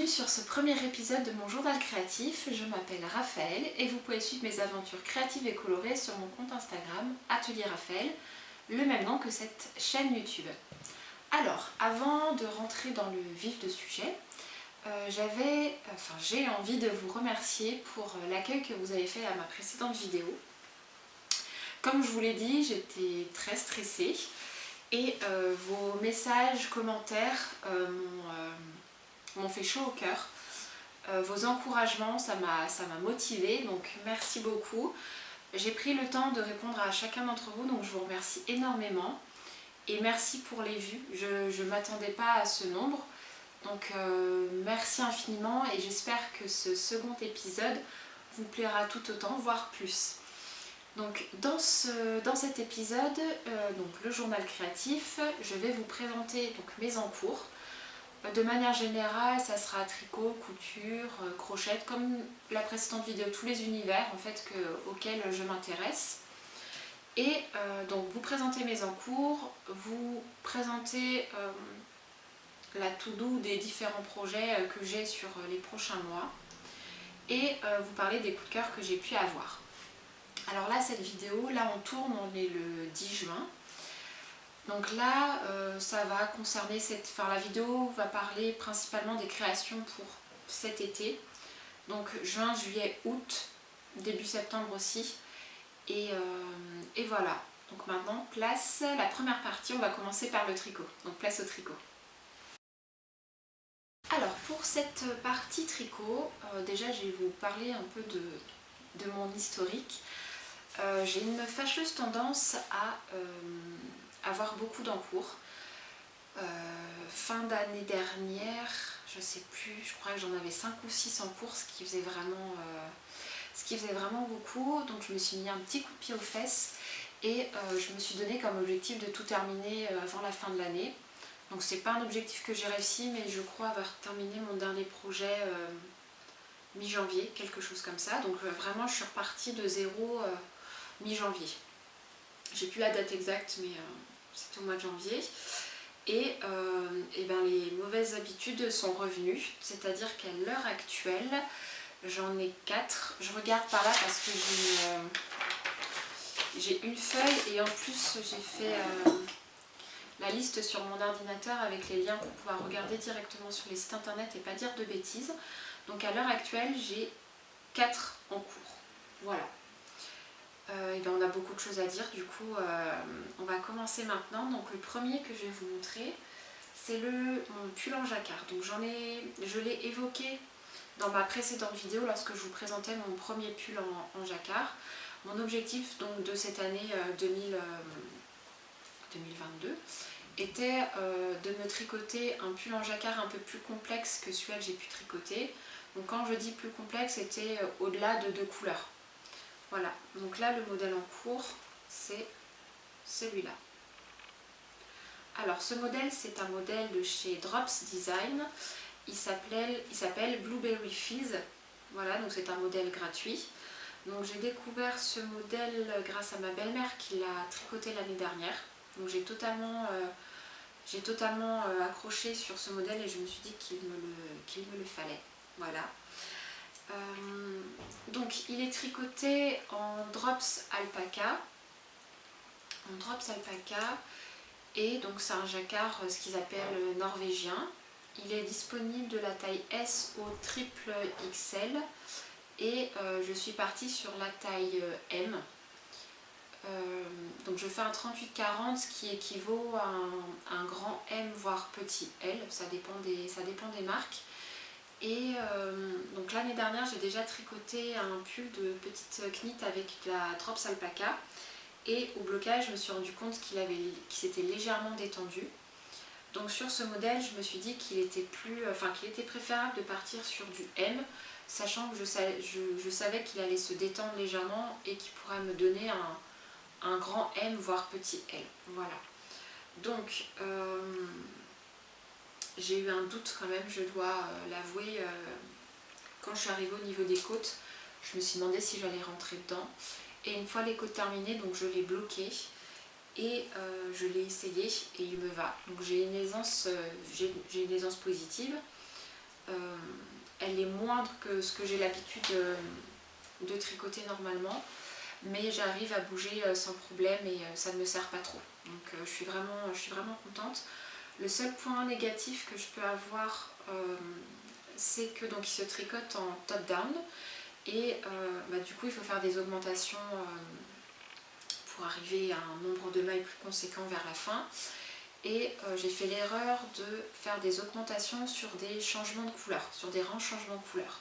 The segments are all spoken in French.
bienvenue sur ce premier épisode de mon journal créatif. Je m'appelle Raphaël et vous pouvez suivre mes aventures créatives et colorées sur mon compte Instagram Atelier Raphaël, le même nom que cette chaîne YouTube. Alors, avant de rentrer dans le vif du sujet, j'ai envie de vous remercier pour l'accueil que vous avez fait à ma précédente vidéo. Comme je vous l'ai dit, j'étais très stressée et vos messages, commentaires m'ont fait chaud au cœur. Vos encouragements, ça m'a motivée, donc merci beaucoup. J'ai pris le temps de répondre à chacun d'entre vous, donc je vous remercie énormément. Et merci pour les vues, je ne m'attendais pas à ce nombre. Donc merci infiniment et j'espère que ce second épisode vous plaira tout autant, voire plus. Donc dans cet épisode, donc le journal créatif, je vais vous présenter donc mes encours. De manière générale, ça sera tricot, couture, crochette, comme la précédente vidéo, tous les univers en fait auxquels je m'intéresse. Et donc vous présentez mes encours, vous présentez la to-do des différents projets que j'ai sur les prochains mois et vous parlez des coups de cœur que j'ai pu avoir. Alors là, cette vidéo, là on tourne, on est le 10 juin. Donc là, ça va concerner la vidéo va parler principalement des créations pour cet été. Donc juin, juillet, août, début septembre aussi. Et voilà. Donc maintenant, place la première partie, on va commencer par le tricot. Donc place au tricot. Alors pour cette partie tricot, déjà je vais vous parler un peu de mon historique. J'ai une fâcheuse tendance à avoir beaucoup d'encours. Fin d'année dernière, je sais plus, je crois que j'en avais 5 ou 6 en cours, ce qui faisait vraiment beaucoup. Donc je me suis mis un petit coup de pied aux fesses et je me suis donné comme objectif de tout terminer avant la fin de l'année. Donc c'est pas un objectif que j'ai réussi, mais je crois avoir terminé mon dernier projet mi-janvier, quelque chose comme ça. Donc vraiment je suis repartie de zéro mi-janvier. J'ai plus la date exacte, mais c'était au mois de janvier. Et ben les mauvaises habitudes sont revenues, c'est-à-dire qu'à l'heure actuelle, j'en ai 4. Je regarde par là parce que j'ai une feuille et en plus j'ai fait la liste sur mon ordinateur avec les liens pour pouvoir regarder directement sur les sites internet et pas dire de bêtises. Donc à l'heure actuelle, j'ai 4 en cours. Voilà. Et ben on a beaucoup de choses à dire, du coup on va commencer maintenant. Donc le premier que je vais vous montrer, c'est mon pull en jacquard. Donc je l'ai évoqué dans ma précédente vidéo lorsque je vous présentais mon premier pull en jacquard. Mon objectif donc de cette année 2022 était de me tricoter un pull en jacquard un peu plus complexe que celui-là que j'ai pu tricoter. Donc quand je dis plus complexe, c'était au-delà de 2 couleurs. Voilà, donc là le modèle en cours c'est celui-là. Alors ce modèle c'est un modèle de chez Drops Design, il s'appelle Blueberry Fizz. Voilà, donc c'est un modèle gratuit. Donc j'ai découvert ce modèle grâce à ma belle-mère qui l'a tricoté l'année dernière. Donc j'ai totalement accroché sur ce modèle et je me suis dit qu'il me le fallait. Voilà. Donc il est tricoté en drops alpaca. Et donc c'est un jacquard, ce qu'ils appellent norvégien. Il est disponible de la taille S au triple XL et je suis partie sur la taille M. Donc je fais un 38-40, ce qui équivaut à un grand M voire petit L, ça dépend des marques. Et donc l'année dernière j'ai déjà tricoté un pull de petite knit avec la drops alpaca et au blocage je me suis rendu compte qu'il s'était légèrement détendu. Donc sur ce modèle je me suis dit qu'il était préférable de partir sur du M, sachant que je savais qu'il allait se détendre légèrement et qu'il pourrait me donner un grand M voire petit L. Voilà. Donc j'ai eu un doute quand même, je dois l'avouer, quand je suis arrivée au niveau des côtes, je me suis demandé si j'allais rentrer dedans. Et une fois les côtes terminées, donc je l'ai bloqué et je l'ai essayé et il me va. Donc j'ai une aisance positive. elle est moindre que ce que j'ai l'habitude de tricoter normalement, mais j'arrive à bouger sans problème et ça ne me sert pas trop. Donc je suis vraiment contente. Le seul point négatif que je peux avoir, c'est que donc il se tricote en top-down et du coup il faut faire des augmentations pour arriver à un nombre de mailles plus conséquent vers la fin. Et j'ai fait l'erreur de faire des augmentations sur des changements de couleur, sur des rangs changements de couleur.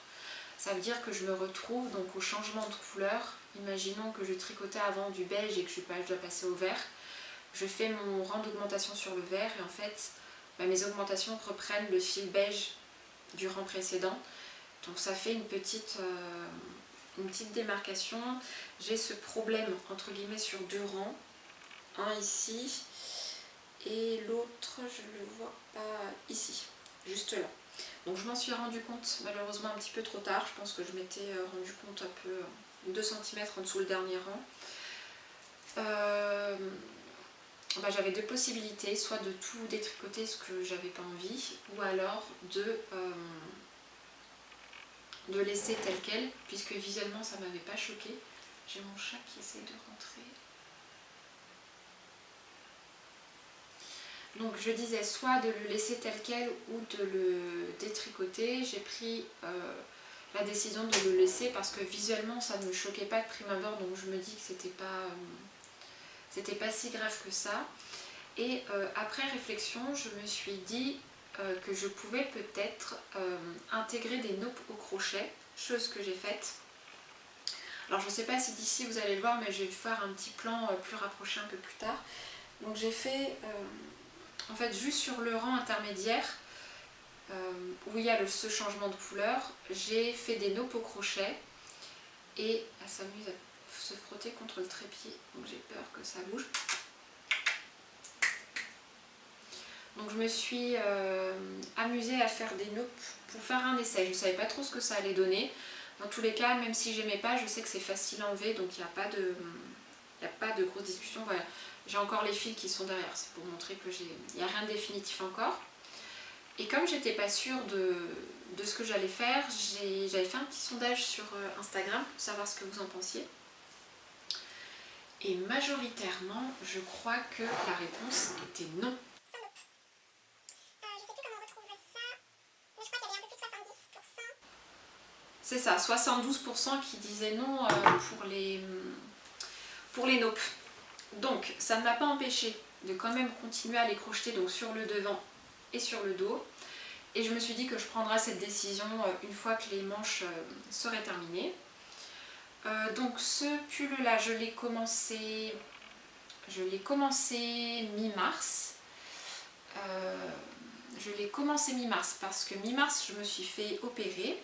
Ça veut dire que je me retrouve donc au changement de couleur. Imaginons que je tricotais avant du beige et que je dois passer au vert. Je fais mon rang d'augmentation sur le vert et en fait mes augmentations reprennent le fil beige du rang précédent. Donc ça fait une petite démarcation. J'ai ce problème entre guillemets sur deux rangs. Un ici et l'autre je ne le vois pas ici, juste là. Donc je m'en suis rendu compte malheureusement un petit peu trop tard. Je pense que je m'étais rendu compte un peu 2 cm en dessous le dernier rang. J'avais deux possibilités, soit de tout détricoter ce que j'avais pas envie, ou alors de laisser tel quel, puisque visuellement ça m'avait pas choqué. J'ai mon chat qui essaie de rentrer. Donc je disais soit de le laisser tel quel ou de le détricoter. J'ai pris la décision de le laisser parce que visuellement ça ne me choquait pas de prime abord, donc je me dis que c'était pas si grave que ça. Et après réflexion, je me suis dit que je pouvais peut-être intégrer des naupes au crochet, chose que j'ai faite. Alors je ne sais pas si d'ici vous allez le voir, mais je vais faire un petit plan plus rapproché un peu plus tard. Donc j'ai fait en fait juste sur le rang intermédiaire où il y a ce changement de couleur, j'ai fait des naupes au crochet et elle s'amuse à se frotter contre le trépied, donc j'ai peur que ça bouge. Donc je me suis amusée à faire des naupes pour faire un essai. Je ne savais pas trop ce que ça allait donner. Dans tous les cas, même si j'aimais pas, je sais que c'est facile à enlever, donc il n'y a pas de grosse discussion. Voilà. J'ai encore les fils qui sont derrière, c'est pour montrer que il n'y a rien de définitif encore. Et comme j'étais pas sûre de ce que j'allais faire, j'avais fait un petit sondage sur Instagram pour savoir ce que vous en pensiez. Et majoritairement, je crois que la réponse était non. C'est ça, 72% qui disaient non pour les naupes. Donc ça ne m'a pas empêché de quand même continuer à les crocheter donc sur le devant et sur le dos. Et je me suis dit que je prendrais cette décision une fois que les manches seraient terminées. Donc ce pull là, je l'ai commencé mi-mars. Parce que mi-mars je me suis fait opérer.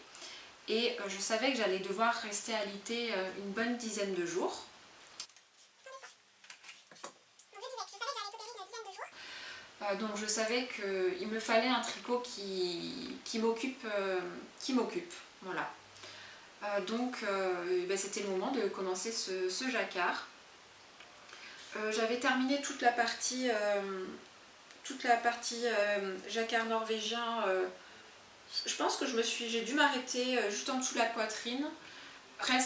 Et je savais que j'allais devoir rester alitée une bonne dizaine de jours. Donc je savais qu'il me fallait un tricot qui m'occupe. Voilà. Donc c'était le moment de commencer ce jacquard. J'avais terminé toute la partie jacquard norvégien. Je pense que j'ai dû m'arrêter juste en dessous de la poitrine. Après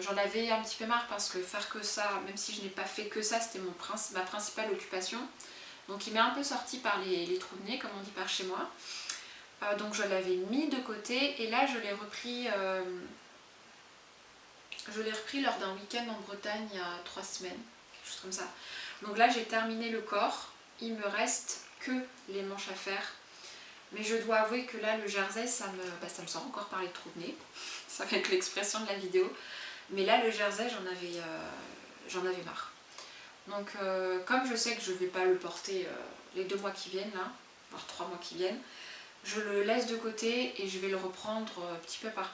j'en avais un petit peu marre parce que faire que ça, même si je n'ai pas fait que ça, c'était ma principale occupation. Donc il m'est un peu sorti par les trous de nez, comme on dit par chez moi. Donc je l'avais mis de côté et là je l'ai repris lors d'un week-end en Bretagne il y a 3 semaines, quelque chose comme ça. Donc là j'ai terminé le corps, il me reste que les manches à faire. Mais je dois avouer que là le jersey ça me sort encore par les trous de nez. Ça va être l'expression de la vidéo. Mais là le jersey j'en avais marre. Donc comme je sais que je ne vais pas le porter les 2 mois qui viennent là, voire 3 mois qui viennent, je le laisse de côté et je vais le reprendre petit peu, par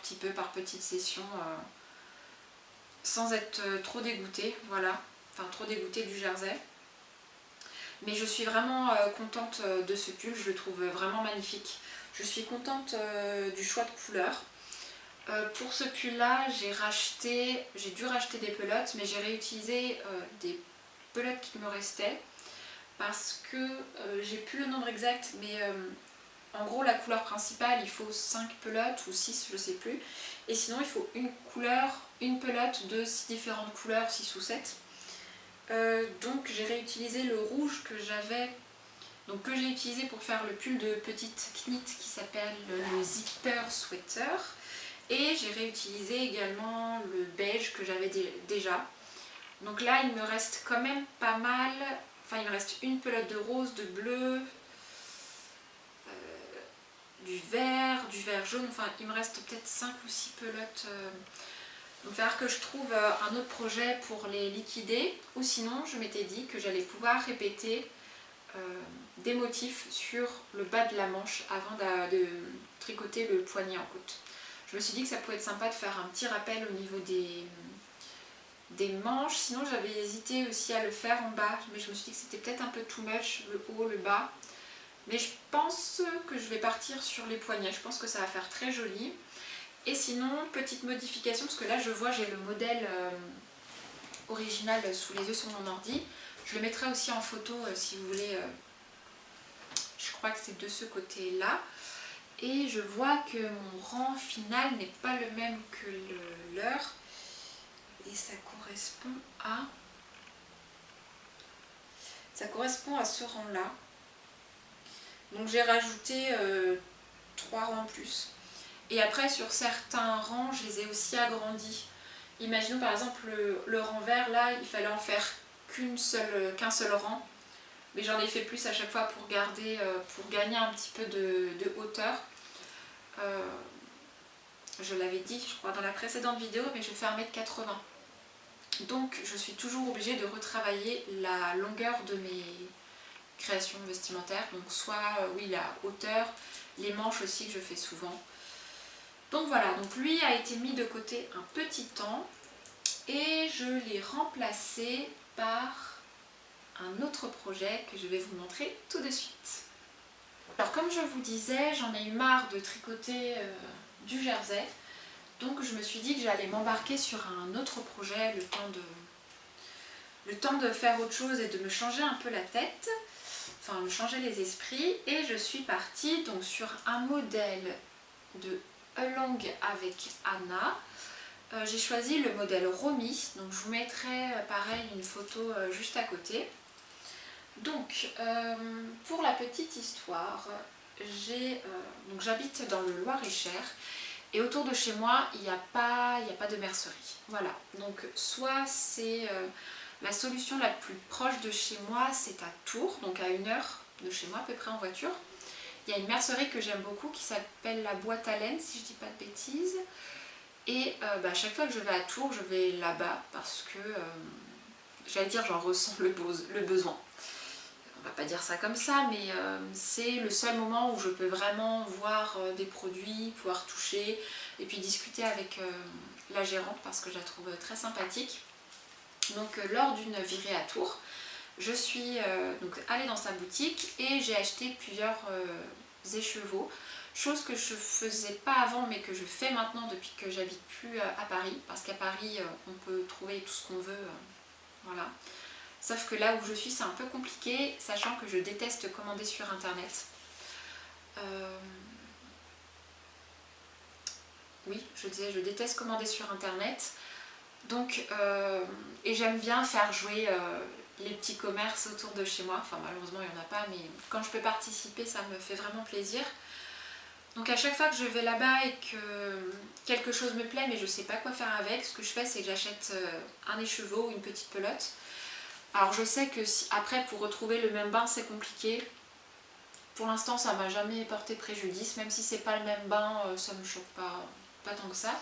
petites sessions, sans être trop dégoûtée, voilà, enfin trop dégoûtée du jersey. Mais je suis vraiment contente de ce pull, je le trouve vraiment magnifique. Je suis contente du choix de couleur. Pour ce pull là, j'ai dû racheter des pelotes, mais j'ai réutilisé des pelotes qui me restaient parce que j'ai plus le nombre exact, mais En gros, la couleur principale, il faut 5 pelotes ou 6, je sais plus. Et sinon, il faut une pelote de 6 différentes couleurs, 6 ou 7. Donc j'ai réutilisé le rouge que j'avais, donc que j'ai utilisé pour faire le pull de petite knit qui s'appelle le Zipper Sweater. Et j'ai réutilisé également le beige que j'avais déjà. Donc là, il me reste quand même pas mal. Enfin, il me reste une pelote de rose, de bleu, du vert jaune. Enfin, il me reste peut-être 5 ou 6 pelotes. Donc il va falloir que je trouve un autre projet pour les liquider. Ou sinon, je m'étais dit que j'allais pouvoir répéter des motifs sur le bas de la manche avant de tricoter le poignet en côte. Je me suis dit que ça pouvait être sympa de faire un petit rappel au niveau des manches. Sinon, j'avais hésité aussi à le faire en bas, mais je me suis dit que c'était peut-être un peu too much, le haut, le bas. Mais je pense que je vais partir sur les poignets. Je pense que ça va faire très joli. Et sinon, petite modification, parce que là, je vois, j'ai le modèle original sous les yeux sur mon ordi. Je le mettrai aussi en photo si vous voulez. Je crois que c'est de ce côté-là. Et je vois que mon rang final n'est pas le même que leur. Et ça correspond à ce rang-là. Donc j'ai rajouté 3 rangs en plus. Et après sur certains rangs, je les ai aussi agrandis. Imaginons par exemple le rang vert, là, il fallait en faire qu'un seul rang. Mais j'en ai fait plus à chaque fois pour gagner un petit peu de hauteur. Je l'avais dit, je crois, dans la précédente vidéo, mais je fais 1,80 m. Donc je suis toujours obligée de retravailler la longueur de mes créations vestimentaires. Donc soit, oui, la hauteur, les manches aussi que je fais souvent. Donc voilà, donc lui a été mis de côté un petit temps et je l'ai remplacé par un autre projet que je vais vous montrer tout de suite. Alors comme je vous disais, j'en ai eu marre de tricoter du jersey, donc je me suis dit que j'allais m'embarquer sur un autre projet, le temps de faire autre chose et de me changer un peu la tête, enfin me changer les esprits, et je suis partie donc sur un modèle de Along avec Anna. J'ai choisi le modèle Romy, donc je vous mettrai pareil une photo juste à côté. Donc pour la petite histoire, j'habite dans le Loir-et-Cher et autour de chez moi il n'y a pas de mercerie. Voilà, donc soit c'est la solution la plus proche de chez moi, c'est à Tours, donc à 1 heure de chez moi à peu près en voiture. Il y a une mercerie que j'aime beaucoup qui s'appelle la Boîte à laine, si je dis pas de bêtises. Et à chaque fois que je vais à Tours, je vais là-bas parce que, j'allais dire, j'en ressens le besoin. On va pas dire ça comme ça, mais c'est le seul moment où je peux vraiment voir des produits, pouvoir toucher et puis discuter avec la gérante parce que je la trouve très sympathique. Donc lors d'une virée à Tours, je suis donc allée dans sa boutique et j'ai acheté plusieurs écheveaux, chose que je faisais pas avant mais que je fais maintenant depuis que j'habite plus à Paris, parce qu'à Paris on peut trouver tout ce qu'on veut, voilà. Sauf que là où je suis c'est un peu compliqué, sachant que je déteste commander sur internet. Oui, je disais, je déteste commander sur internet. Donc, et j'aime bien faire jouer les petits commerces autour de chez moi. Enfin, malheureusement, il n'y en a pas, mais quand je peux participer, ça me fait vraiment plaisir. Donc, à chaque fois que je vais là-bas et que quelque chose me plaît, mais je ne sais pas quoi faire avec, ce que je fais, c'est que j'achète un écheveau ou une petite pelote. Alors, je sais que après, pour retrouver le même bain, c'est compliqué. Pour l'instant, ça m'a jamais porté préjudice. Même si c'est pas le même bain, ça me choque pas tant que ça.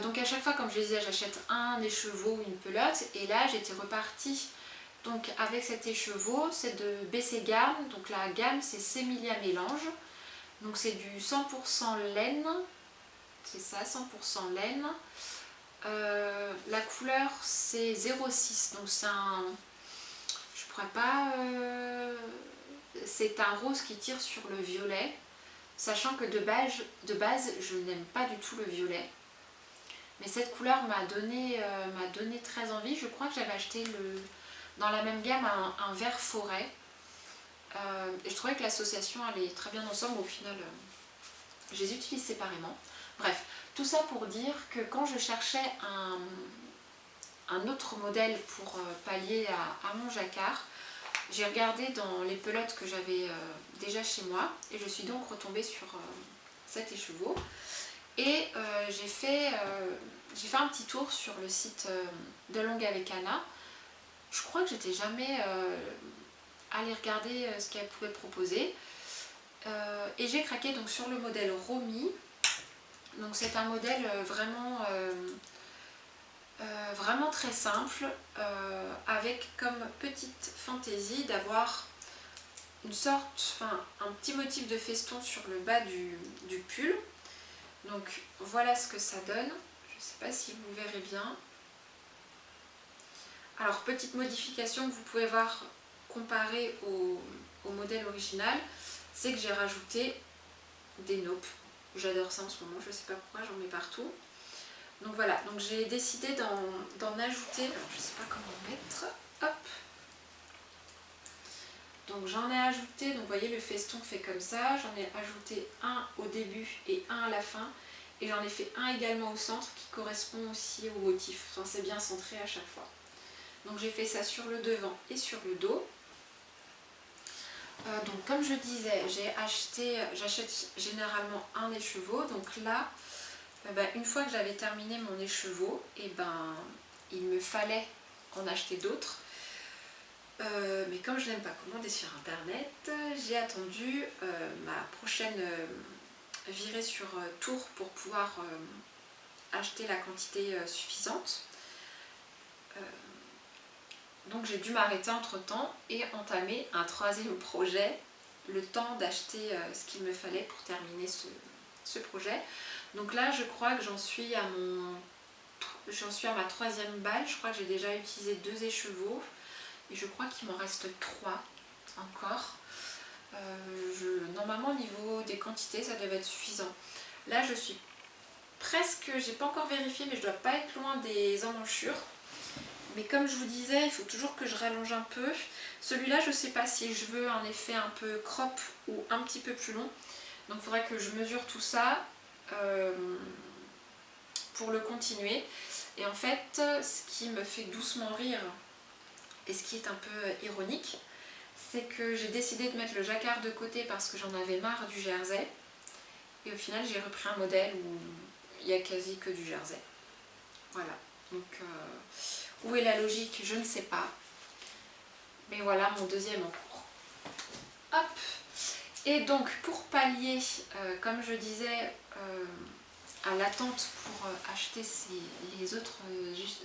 Donc à chaque fois, comme je disais, j'achète un écheveau ou une pelote. Et là, j'étais repartie donc avec cet écheveau. C'est de BC Gamme. Donc la gamme, c'est Semilia Mélange. Donc c'est du 100% laine. C'est ça, 100% laine. La couleur, c'est 06. Donc c'est un... Je pourrais pas... c'est un rose qui tire sur le violet. Sachant que de base je n'aime pas du tout le violet. Mais cette couleur m'a donné très envie. Je crois que j'avais acheté dans la même gamme un vert forêt. et je trouvais que l'association allait très bien ensemble. Au final, je les utilise séparément. Bref, tout ça pour dire que quand je cherchais un autre modèle pour pallier à mon jacquard, j'ai regardé dans les pelotes que j'avais déjà chez moi et je suis donc retombée sur cet écheveau. Et j'ai fait un petit tour sur le site de Longue avec Anna. Je crois que j'étais jamais allée regarder ce qu'elle pouvait proposer. Et j'ai craqué donc sur le modèle Romy. Donc c'est un modèle vraiment très simple, avec comme petite fantaisie d'avoir une sorte, un petit motif de feston sur le bas du pull. Donc voilà ce que ça donne. Je ne sais pas si vous verrez bien. Alors petite modification que vous pouvez voir comparée au modèle original, c'est que j'ai rajouté des naupes. J'adore ça en ce moment, je ne sais pas pourquoi, j'en mets partout. Donc voilà, donc j'ai décidé d'en ajouter, alors je ne sais pas comment mettre, hop. Donc j'en ai ajouté, donc vous voyez le feston fait comme ça, j'en ai ajouté un au début et un à la fin. Et j'en ai fait un également au centre qui correspond aussi au motif, enfin, c'est bien centré à chaque fois. Donc j'ai fait ça sur le devant et sur le dos. Donc comme je disais, j'achète généralement un écheveau. Donc là, une fois que j'avais terminé mon écheveau, il me fallait en acheter d'autres. Mais comme je n'aime pas commander sur internet, j'ai attendu ma prochaine virée sur Tours pour pouvoir acheter la quantité suffisante. Donc j'ai dû m'arrêter entre temps et entamer un troisième projet, le temps d'acheter ce qu'il me fallait pour terminer ce projet. Donc là je crois que j'en suis à ma troisième balle. Je crois que j'ai déjà utilisé 2 écheveaux et je crois qu'il m'en reste 3 encore. Normalement au niveau des quantités ça devait être suffisant. Là je suis presque, j'ai pas encore vérifié, mais je dois pas être loin des emmanchures. Mais comme je vous disais, il faut toujours que je rallonge un peu. Celui-là, je ne sais pas si je veux un effet un peu crop ou un petit peu plus long. Donc il faudrait que je mesure tout ça pour le continuer. Et en fait, ce qui me fait doucement rire, et ce qui est un peu ironique, c'est que j'ai décidé de mettre le jacquard de côté parce que j'en avais marre du jersey. Et au final, j'ai repris un modèle où il n'y a quasi que du jersey. Voilà. Donc... où est la logique? Je ne sais pas. Mais voilà mon deuxième en cours. Hop. Et donc pour pallier, comme je disais, à l'attente pour acheter les autres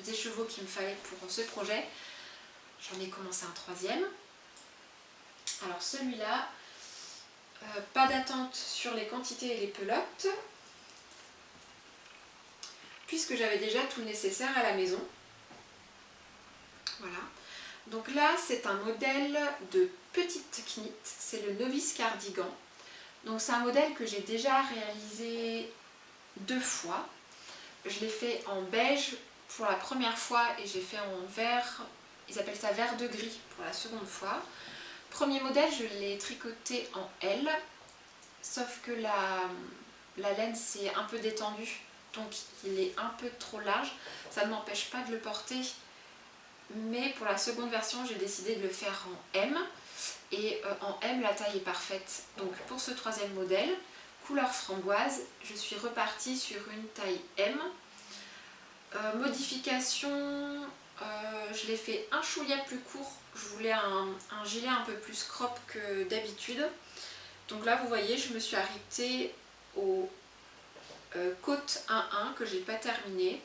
écheveaux qu'il me fallait pour ce projet, j'en ai commencé un troisième. Alors celui-là, pas d'attente sur les quantités et les pelotes, puisque j'avais déjà tout le nécessaire à la maison. Voilà. Donc là, c'est un modèle de petite knit, c'est le Novice Cardigan. Donc c'est un modèle que j'ai déjà réalisé 2 fois. Je l'ai fait en beige pour la première fois et j'ai fait en vert, ils appellent ça vert de gris pour la seconde fois. Premier modèle, je l'ai tricoté en L, sauf que la laine s'est un peu détendue, donc il est un peu trop large. Ça ne m'empêche pas de le porter. Mais pour la seconde version, j'ai décidé de le faire en M. Et en M, la taille est parfaite. Donc pour ce troisième modèle, couleur framboise, je suis repartie sur une taille M. Modification, je l'ai fait un chouïa plus court. Je voulais un gilet un peu plus crop que d'habitude. Donc là, vous voyez, je me suis arrêtée au côte 1-1 que j'ai pas terminé.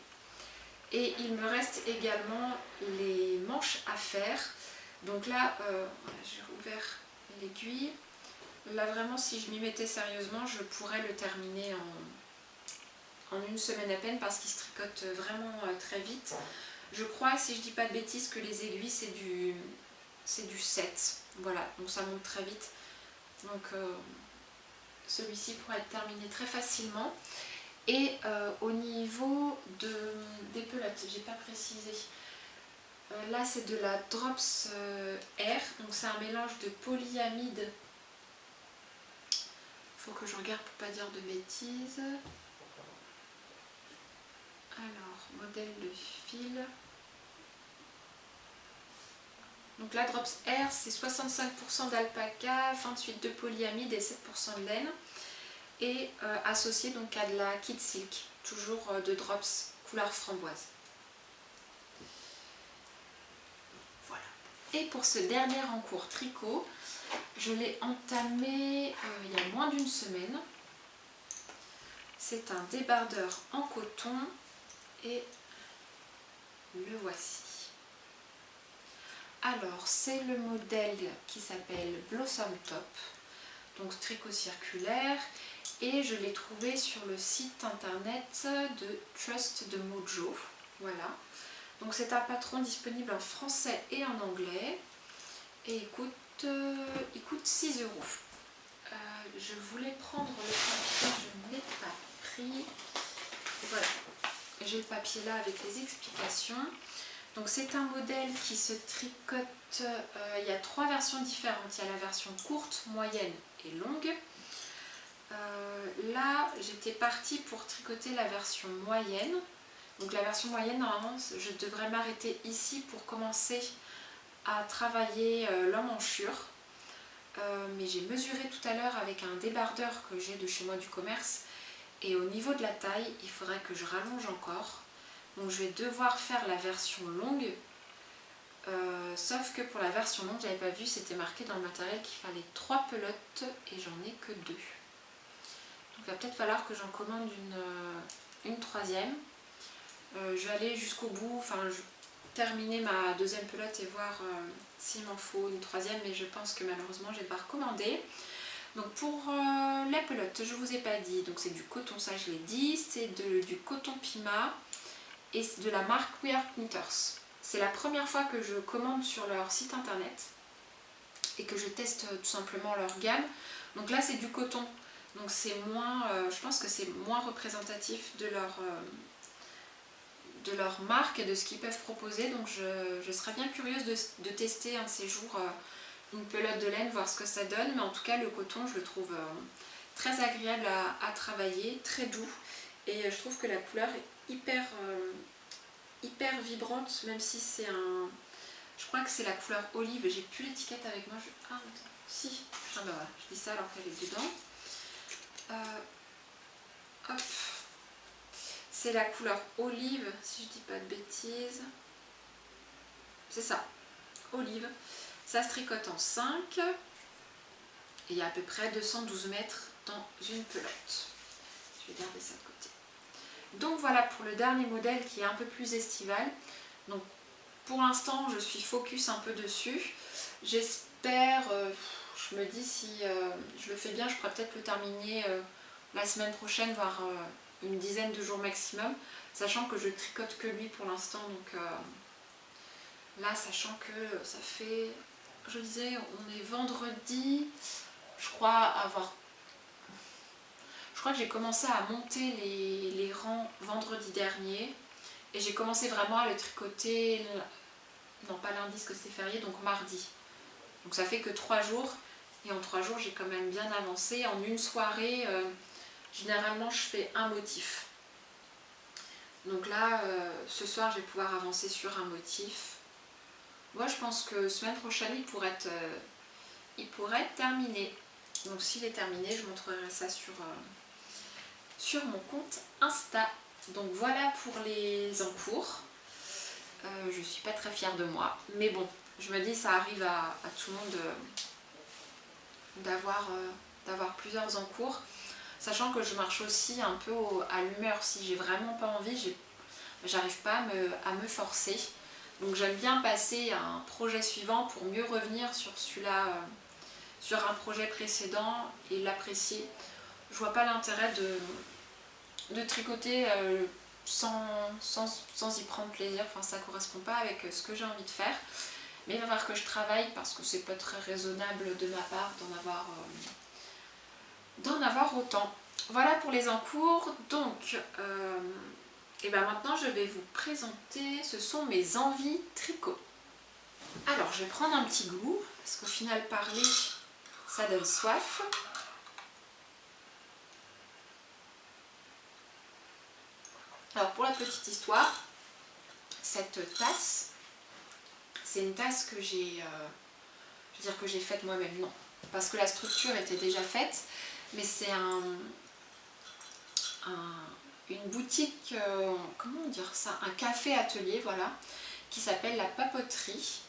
Et il me reste également les manches à faire. Donc là, j'ai rouvert l'aiguille. Là vraiment, si je m'y mettais sérieusement, je pourrais le terminer en 1 semaine à peine parce qu'il se tricote vraiment très vite. Je crois, si je dis pas de bêtises, que les aiguilles c'est du 7. Voilà, donc ça monte très vite. Donc celui-ci pourrait être terminé très facilement. Et au niveau des pelotes, j'ai pas précisé. Là c'est de la Drops Air, donc c'est un mélange de polyamide. Faut que je regarde pour pas dire de bêtises. Alors, modèle de fil. Donc la Drops Air, c'est 65% d'alpaca, 28% de polyamide et 7% de laine. Et associé donc à de la Kid Silk, toujours de Drops couleur framboise. Voilà. Et pour ce dernier encours tricot, je l'ai entamé il y a moins d'une semaine. C'est un débardeur en coton et le voici. Alors c'est le modèle qui s'appelle Blossom Top, donc tricot circulaire, et je l'ai trouvé sur le site internet de Trust de Mojo. Voilà, donc c'est un patron disponible en français et en anglais et il coûte 6 €. Je voulais prendre le papier, je ne l'ai pas pris. Voilà, j'ai le papier là avec les explications. Donc c'est un modèle qui se tricote, il y a 3 versions différentes. Il y a la version courte, moyenne et longue. Là j'étais partie pour tricoter la version moyenne. Donc la version moyenne, normalement je devrais m'arrêter ici pour commencer à travailler l'emmanchure. Mais j'ai mesuré tout à l'heure avec un débardeur que j'ai de chez moi du commerce. Et au niveau de la taille, il faudrait que je rallonge encore. Donc je vais devoir faire la version longue, sauf que pour la version longue, j'avais pas vu, c'était marqué dans le matériel qu'il fallait 3 pelotes et j'en ai que 2. Donc il va peut-être falloir que j'en commande une troisième. Je vais aller jusqu'au bout, enfin terminer ma deuxième pelote et voir s'il m'en faut une troisième, mais je pense que malheureusement je vais devoir commander. Donc pour la pelote, je vous ai pas dit, donc c'est du coton, ça je l'ai dit, c'est du coton Pima. Et de la marque We Are Knitters. C'est la première fois que je commande sur leur site internet et que je teste tout simplement leur gamme. Donc là c'est du coton, donc c'est moins, je pense que c'est moins représentatif de leur marque et de ce qu'ils peuvent proposer. Donc je serais bien curieuse de tester un de ces jours une pelote de laine, voir ce que ça donne. Mais en tout cas le coton je le trouve très agréable à travailler, très doux. Et je trouve que la couleur est hyper vibrante, même si c'est un... Je crois que c'est la couleur olive, j'ai plus l'étiquette avec moi. Ah, attends, si. Ah bah voilà, je dis ça alors qu'elle est dedans. Hop. C'est la couleur olive, si je dis pas de bêtises. C'est ça, olive. Ça se tricote en 5. Et il y a à peu près 212 mètres dans une pelote. Je vais garder ça de côté. Donc voilà pour le dernier modèle qui est un peu plus estival. Donc pour l'instant je suis focus un peu dessus. J'espère, je me dis si je le fais bien, je pourrais peut-être le terminer la semaine prochaine, voire une dizaine de jours maximum. Sachant que je tricote que lui pour l'instant. Donc là, sachant que ça fait, je disais, on est vendredi, je crois que j'ai commencé à monter les rangs vendredi dernier et j'ai commencé vraiment à le tricoter, non pas lundi parce que c'était férié, donc mardi. Donc ça fait que 3 jours et en 3 jours j'ai quand même bien avancé. En une soirée, généralement je fais un motif. Donc là, ce soir je vais pouvoir avancer sur un motif. Moi je pense que semaine prochaine il pourrait être terminé. Donc s'il est terminé, je montrerai ça sur mon compte Insta. Donc voilà pour les encours. Je suis pas très fière de moi, mais bon, je me dis ça arrive à tout le monde d'avoir plusieurs encours, sachant que je marche aussi un peu à l'humeur. Si j'ai vraiment pas envie, j'arrive pas à me forcer. Donc j'aime bien passer à un projet suivant pour mieux revenir sur celui-là, sur un projet précédent et l'apprécier. Je vois pas l'intérêt de tricoter sans y prendre plaisir. Enfin, ça correspond pas avec ce que j'ai envie de faire. Mais il va falloir que je travaille parce que c'est pas très raisonnable de ma part d'en avoir autant. Voilà pour les encours. Donc Et bien maintenant je vais vous présenter, ce sont mes envies tricot. Alors je vais prendre un petit goût, parce qu'au final parler ça donne soif. Alors pour la petite histoire, cette tasse, c'est une tasse que j'ai faite moi-même, non. Parce que la structure était déjà faite, mais c'est une boutique, comment dire ça, un café atelier, voilà, qui s'appelle La Papoterie.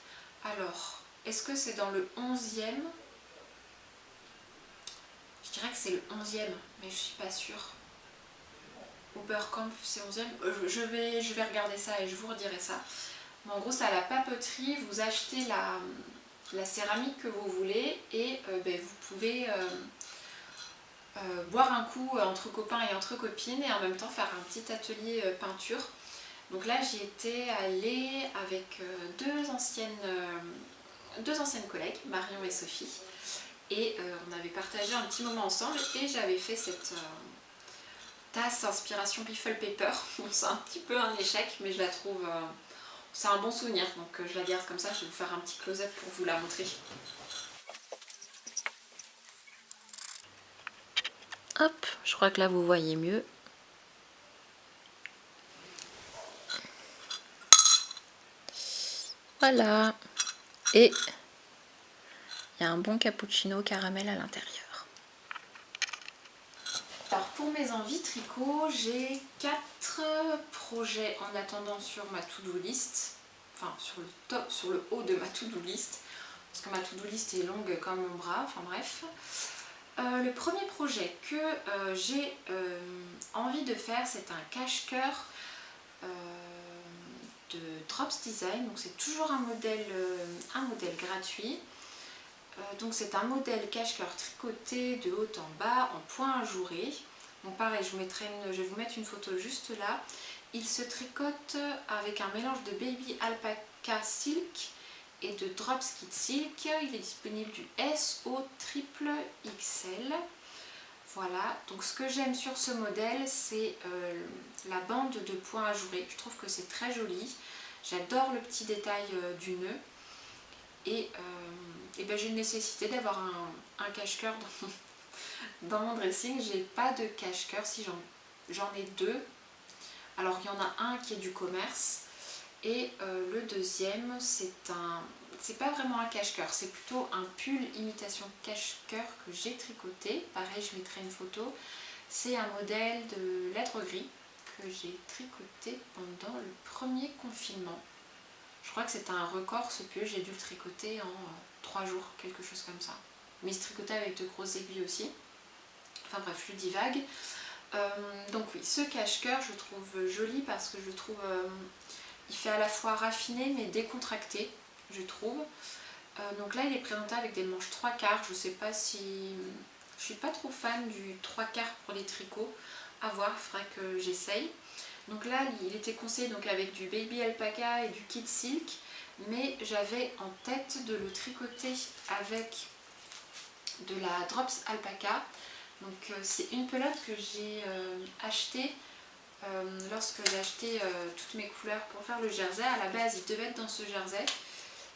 Alors, est-ce que c'est dans le 11e? Je dirais que c'est le 11e, mais je suis pas sûre. Oberkampf, c'est 11e. Je vais regarder ça et je vous redirai ça. Mais en gros, c'est à La Papeterie, vous achetez la céramique que vous voulez et vous pouvez boire un coup entre copains et entre copines et en même temps faire un petit atelier peinture. Donc là, j'y étais allée avec deux anciennes collègues, Marion et Sophie. Et on avait partagé un petit moment ensemble et j'avais fait cette tasse inspiration Piffle Paper. Bon, c'est un petit peu un échec, mais je la trouve... c'est un bon souvenir, donc je la garde comme ça. Je vais vous faire un petit close-up pour vous la montrer. Hop, je crois que là vous voyez mieux. Voilà. Et il y a un bon cappuccino caramel à l'intérieur. Alors pour mes envies tricot, j'ai 4 projets en attendant sur ma to-do list. Enfin sur le haut de ma to-do list. Parce que ma to-do list est longue comme mon bras, enfin bref. Le premier projet que j'ai envie de faire, c'est un cache-cœur de Drops Design. Donc c'est toujours un modèle gratuit. Donc c'est un modèle cache-cœur tricoté de haut en bas en point ajouré. Donc pareil, je vais vous mettre une photo juste là. Il se tricote avec un mélange de Baby Alpaca Silk et de Drops Kit Silk. Il est disponible du S au triple XL. Voilà, donc ce que j'aime sur ce modèle, c'est la bande de points ajourés. Je trouve que c'est très joli. J'adore le petit détail du nœud. Et j'ai nécessité d'avoir un cache-cœur dans mon dressing. J'ai pas de cache-cœur, si j'en ai deux. Alors il y en a un qui est du commerce et le deuxième c'est pas vraiment un cache-cœur, c'est plutôt un pull imitation cache-cœur que j'ai tricoté. Pareil, je mettrai une photo. C'est un modèle de lèvres gris que j'ai tricoté pendant le premier confinement. Je crois que c'était un record ce pull, j'ai dû le tricoter en 3 jours, quelque chose comme ça. Mais il se tricotait avec de grosses aiguilles aussi. Enfin bref, je divague. Donc oui, ce cache-cœur je trouve joli parce que je trouve il fait à la fois raffiné mais décontracté, je trouve. Donc là il est présenté avec des manches 3/4. Je sais pas si... Je suis pas trop fan du 3/4 pour les tricots. À voir, il faudrait que j'essaye. Donc là il était conseillé donc avec du Baby Alpaca et du Kit Silk, mais j'avais en tête de le tricoter avec de la Drops Alpaca. Donc c'est une pelote que j'ai achetée lorsque j'ai acheté toutes mes couleurs pour faire le jersey. À la base il devait être dans ce jersey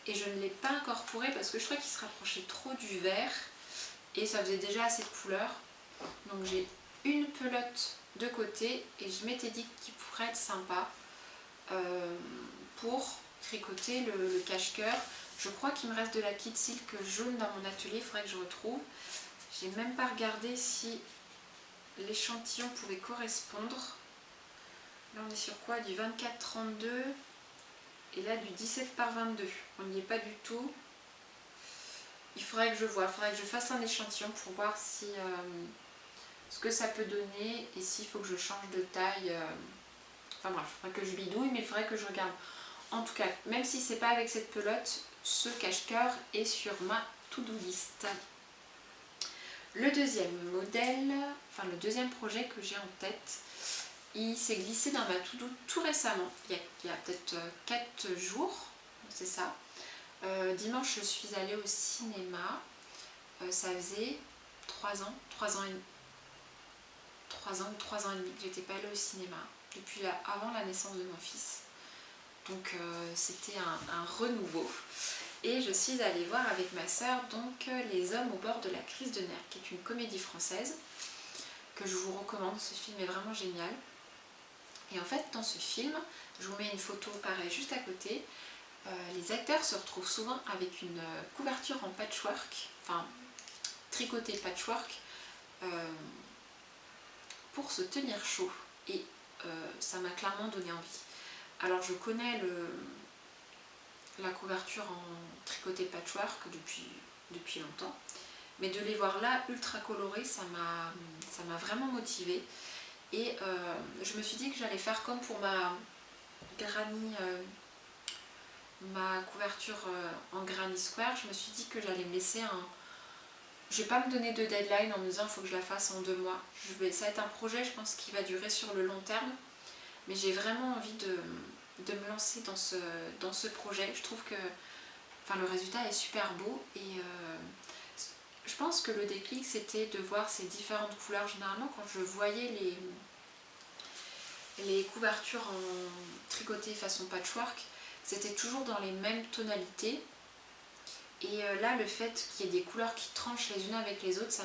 et je ne l'ai pas incorporé parce que je trouvais qu'il se rapprochait trop du vert et ça faisait déjà assez de couleurs. Donc j'ai une pelote de côté et je m'étais dit qu'il pourrait être sympa pour tricoter le cache-cœur. Je crois qu'il me reste de la Kit Silk jaune dans mon atelier, il faudrait que je retrouve. J'ai même pas regardé si l'échantillon pouvait correspondre. Là on est sur quoi? Du 24-32 et là du 17/22. On n'y est pas du tout. Il faudrait que je vois, il faudrait que je fasse un échantillon pour voir si ce que ça peut donner et s'il faut que je change de taille. Enfin bref, il faudrait que je bidouille, mais il faudrait que je regarde. En tout cas, même si c'est pas avec cette pelote, ce cache-cœur est sur ma to-do list. Le deuxième modèle, enfin le deuxième projet que j'ai en tête, il s'est glissé dans ma to-do tout récemment, il y a peut-être 4 jours, c'est ça. Dimanche je suis allée au cinéma, ça faisait 3 ans ou 3 ans et demi que j'étais pas allée au cinéma. depuis avant la naissance de mon fils. Donc c'était un renouveau. Et je suis allée voir avec ma soeur donc Les Hommes au bord de la crise de nerfs, qui est une comédie française que je vous recommande. Ce film est vraiment génial. Et en fait dans ce film, je vous mets une photo pareil juste à côté, les acteurs se retrouvent souvent avec une couverture en patchwork, enfin tricoté patchwork, pour se tenir chaud. Et ça m'a clairement donné envie. Alors je connais la couverture en tricoté patchwork depuis longtemps, mais de les voir là ultra colorés, ça m'a vraiment motivée. Et je me suis dit que j'allais faire comme pour ma granny, ma couverture en granny square. Je me suis dit que j'allais me laisser un... Je vais pas me donner de deadline en me disant il faut que je la fasse en 2 mois. Ça va être un projet, je pense, qui va durer sur le long terme. Mais j'ai vraiment envie de me lancer dans ce projet. Je trouve que le résultat est super beau. Et je pense que le déclic, c'était de voir ces différentes couleurs. Généralement, quand je voyais les couvertures en tricoté façon patchwork, c'était toujours dans les mêmes tonalités. Et là, le fait qu'il y ait des couleurs qui tranchent les unes avec les autres, ça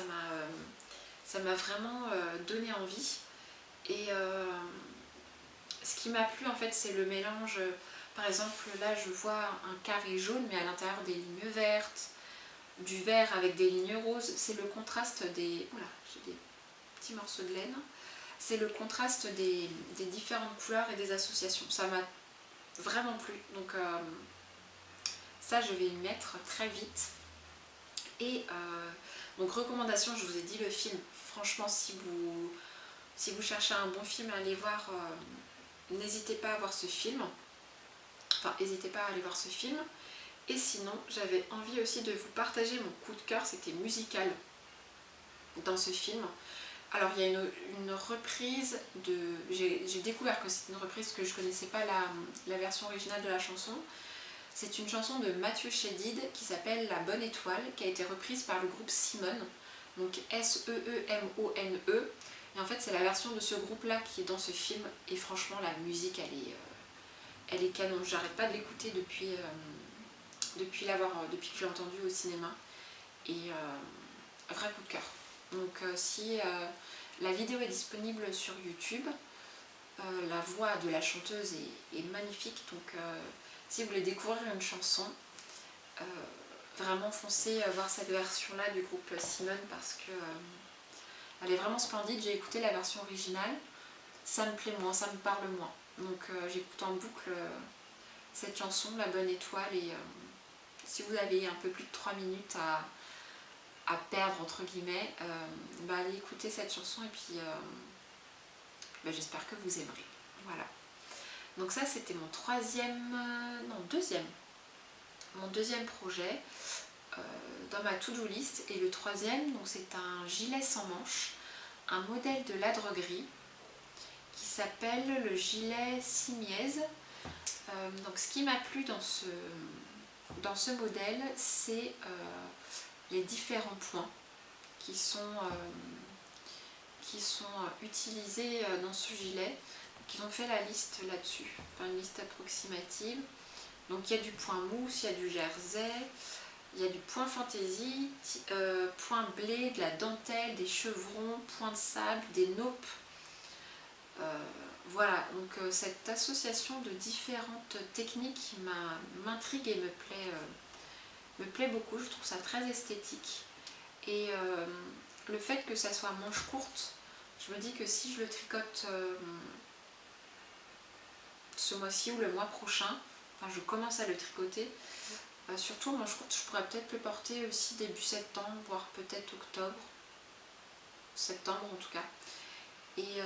m'a vraiment donné envie. Et ce qui m'a plu, en fait, c'est le mélange. Par exemple, là, je vois un carré jaune, mais à l'intérieur des lignes vertes, du vert avec des lignes roses. C'est le contraste des... Oula, j'ai des petits morceaux de laine. C'est le contraste des différentes couleurs et des associations. Ça m'a vraiment plu. Donc ça, je vais y mettre très vite. Et donc recommandation, je vous ai dit le film. Franchement, si vous cherchez un bon film à aller voir, n'hésitez pas à voir ce film. Enfin, n'hésitez pas à aller voir ce film. Et sinon, j'avais envie aussi de vous partager mon coup de cœur. C'était musical dans ce film. Alors il y a une reprise de... J'ai découvert que c'est une reprise, que je ne connaissais pas la version originale de la chanson. C'est une chanson de Mathieu Chédid qui s'appelle La Bonne Étoile, qui a été reprise par le groupe Simone, donc S-E-E-M-O-N-E. Et en fait c'est la version de ce groupe-là qui est dans ce film. Et franchement la musique elle est canon. J'arrête pas de l'écouter depuis que je l'ai entendu au cinéma. Et vrai coup de cœur. Donc si la vidéo est disponible sur YouTube, la voix de la chanteuse est magnifique. Donc si vous voulez découvrir une chanson, vraiment foncez voir cette version là du groupe Simone, parce que elle est vraiment splendide. J'ai écouté la version originale, ça me plaît moins, ça me parle moins. Donc j'écoute en boucle cette chanson, La Bonne Étoile. Et si vous avez un peu plus de 3 minutes à perdre entre guillemets, allez écouter cette chanson. Et puis j'espère que vous aimerez. Voilà. Donc ça c'était mon deuxième projet dans ma to-do list. Et le troisième, donc c'est un gilet sans manches, un modèle de La Droguerie qui s'appelle le gilet Simiez. Donc ce qui m'a plu dans ce modèle, c'est les différents points qui sont utilisés dans ce gilet. Ils ont fait la liste là-dessus, enfin une liste approximative. Donc il y a du point mousse, il y a du jersey, il y a du point fantaisie, point blé, de la dentelle, des chevrons, point de sable, des naupes. Voilà, donc cette association de différentes techniques m'intrigue et me plaît beaucoup. Je trouve ça très esthétique. Et le fait que ça soit manche courte, je me dis que si je le tricote ce mois-ci ou le mois prochain, enfin je commence à le tricoter, surtout en manche courte, je pourrais peut-être le porter aussi début septembre, voire peut-être octobre, septembre en tout cas. Et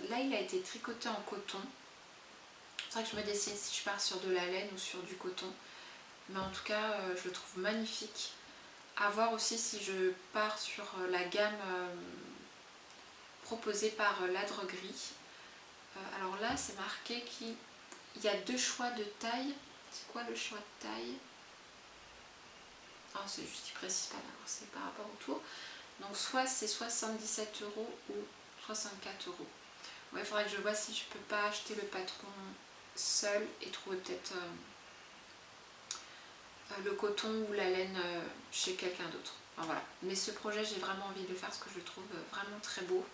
là il a été tricoté en coton. C'est vrai que je me décide si je pars sur de la laine ou sur du coton, mais en tout cas je le trouve magnifique. À voir aussi si je pars sur la gamme proposée par La Droguerie. Alors là c'est marqué qu'il y a 2 choix de taille. C'est quoi le choix de taille? Ah, c'est juste, il précise pas, d'accord, c'est par rapport au tour. Donc soit c'est 77 € ou 64 €. Ouais, il faudrait que je vois si je peux pas acheter le patron seul et trouver peut-être le coton ou la laine chez quelqu'un d'autre. Enfin voilà. Mais ce projet, j'ai vraiment envie de le faire parce que je le trouve vraiment très beau.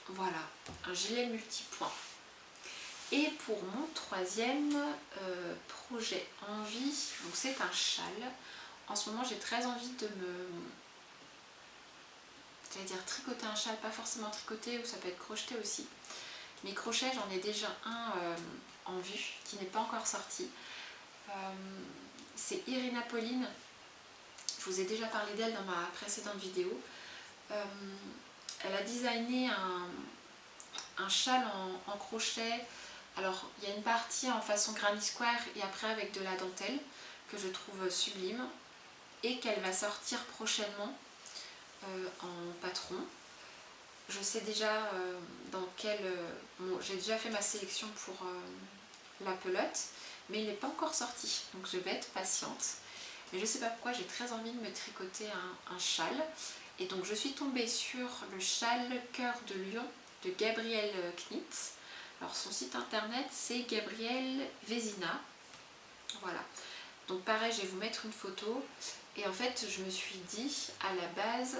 Voilà, un gilet multipoint. Et pour mon troisième projet envie, donc c'est un châle. En ce moment, j'ai très envie de c'est-à-dire tricoter un châle, pas forcément tricoter, ou ça peut être crocheté aussi. Mais crochet, j'en ai déjà un en vue qui n'est pas encore sorti. C'est Irina Pauline. Je vous ai déjà parlé d'elle dans ma précédente vidéo. Elle a designé un châle en crochet. Alors il y a une partie en façon granny square et après avec de la dentelle que je trouve sublime et qu'elle va sortir prochainement en patron. Je sais déjà dans quel... bon, j'ai déjà fait ma sélection pour la pelote, mais il n'est pas encore sorti, donc je vais être patiente. Mais je ne sais pas pourquoi j'ai très envie de me tricoter un châle. Et donc je suis tombée sur le châle Cœur de Lion de Gabrielle Knitz. Alors son site internet c'est Gabrielle Vézina. Voilà. Donc pareil, je vais vous mettre une photo. Et en fait, je me suis dit à la base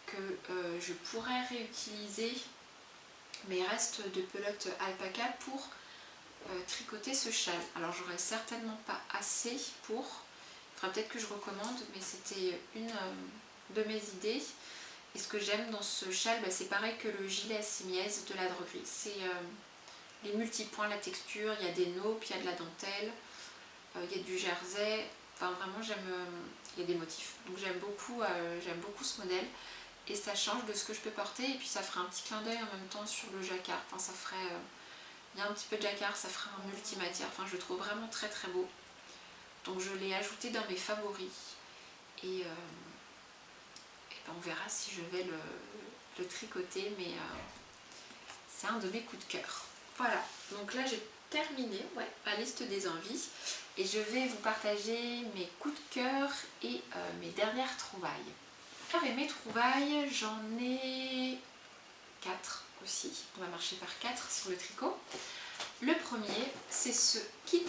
que je pourrais réutiliser mes restes de pelote alpaca pour tricoter ce châle. Alors j'aurais certainement pas assez pour... Il faudra peut-être que je recommande, mais c'était une de mes idées. Et ce que j'aime dans ce châle, bah, c'est pareil que le gilet Simiez de la droguerie. C'est les multipoints, la texture, il y a des nœuds, puis il y a de la dentelle, il y a du jersey. Enfin vraiment j'aime, il y a des motifs. Donc j'aime beaucoup ce modèle. Et ça change de ce que je peux porter. Et puis ça ferait un petit clin d'œil en même temps sur le jacquard. Enfin ça ferait... il y a un petit peu de jacquard, ça ferait un multimatière. Enfin je le trouve vraiment très très beau. Donc je l'ai ajouté dans mes favoris. Et ben on verra si je vais le tricoter. Mais c'est un de mes coups de cœur. Voilà. Donc là j'ai terminé ma liste des envies. Et je vais vous partager mes coups de cœur et mes dernières trouvailles. Alors et mes trouvailles, j'en ai 4 aussi. On va marcher par 4 sur le tricot. Le premier, c'est ce kit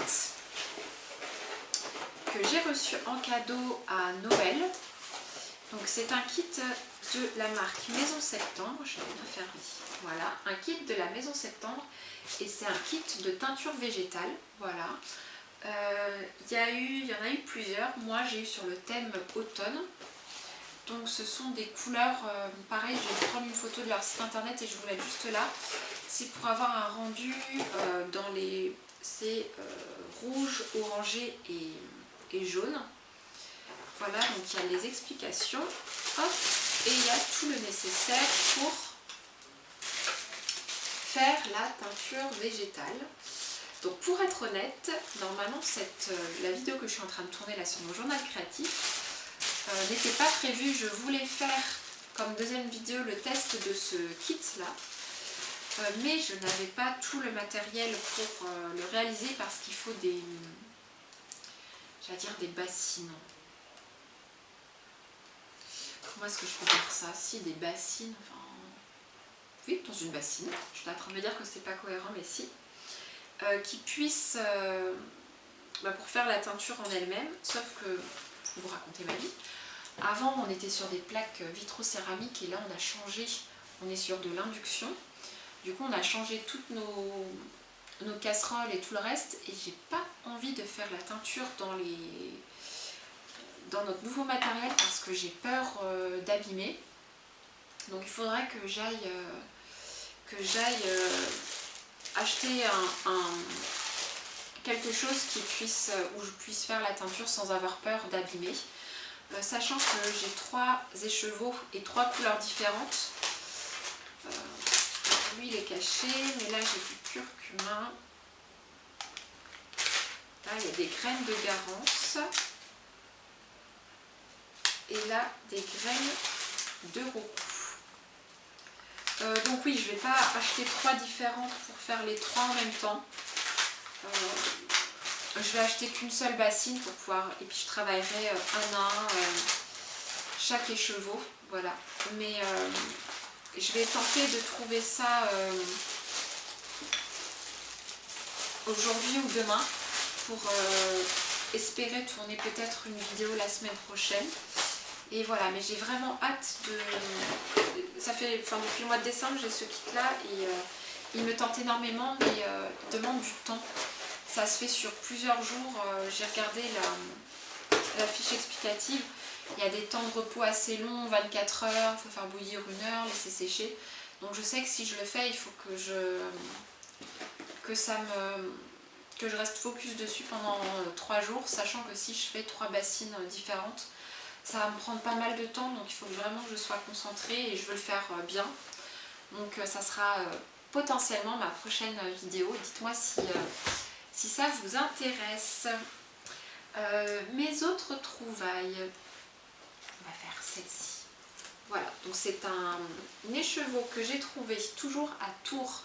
que j'ai reçu en cadeau à Noël. Donc c'est un kit de la marque Maison Septembre. Je vais bien faire ici. Voilà, un kit de la Maison Septembre. Et c'est un kit de teinture végétale. Voilà. Il y en a eu plusieurs. Moi j'ai eu sur le thème automne. Donc ce sont des couleurs, pareil, je vais prendre une photo de leur site internet et je vous la mets juste là. C'est pour avoir un rendu dans les... c'est rouge, orangé et jaune. Voilà, donc il y a les explications. Hop, et il y a tout le nécessaire pour faire la teinture végétale. Donc pour être honnête, normalement la vidéo que je suis en train de tourner là sur mon journal créatif n'était pas prévue. Je voulais faire comme deuxième vidéo le test de ce kit là, mais je n'avais pas tout le matériel pour le réaliser parce qu'il faut des, j'allais dire des bassines. Comment est-ce que je peux faire ça? Si, des bassines, enfin... Oui, dans une bassine. Je suis en train de me dire que c'est pas cohérent, mais si. Qui puissent, pour faire la teinture en elle-même, sauf que, pour vous raconter ma vie, avant on était sur des plaques vitrocéramiques et là on a changé, on est sur de l'induction. Du coup on a changé toutes nos casseroles et tout le reste et j'ai pas envie de faire la teinture dans notre nouveau matériel parce que j'ai peur d'abîmer. Donc il faudrait que j'aille acheter quelque chose où je puisse faire la teinture sans avoir peur d'abîmer. Sachant que j'ai 3 écheveaux et 3 couleurs différentes. Lui il est caché, mais là j'ai du curcuma. Là il y a des graines de garance. Et là des graines de rocou. Donc oui, je ne vais pas acheter 3 différentes pour faire les 3 en même temps. Je vais acheter qu'une seule bassine pour pouvoir, et puis je travaillerai un à un chaque écheveau, voilà. Mais je vais tenter de trouver ça aujourd'hui ou demain pour espérer tourner peut-être une vidéo la semaine prochaine. Et voilà, mais j'ai vraiment hâte de... Ça fait, enfin, depuis le mois de décembre, j'ai ce kit là et il me tente énormément, mais il demande du temps. Ça se fait sur plusieurs jours. J'ai regardé la fiche explicative. Il y a des temps de repos assez longs, 24 heures, il faut faire bouillir 1 heure, laisser sécher. Donc je sais que si je le fais, il faut que je reste focus dessus pendant 3 jours, sachant que si je fais 3 bassines différentes, ça va me prendre pas mal de temps, donc il faut vraiment que je sois concentrée et je veux le faire bien. Donc ça sera potentiellement ma prochaine vidéo. Dites-moi si ça vous intéresse. Mes autres trouvailles, on va faire celle-ci. Voilà, donc c'est un écheveau que j'ai trouvé toujours à Tours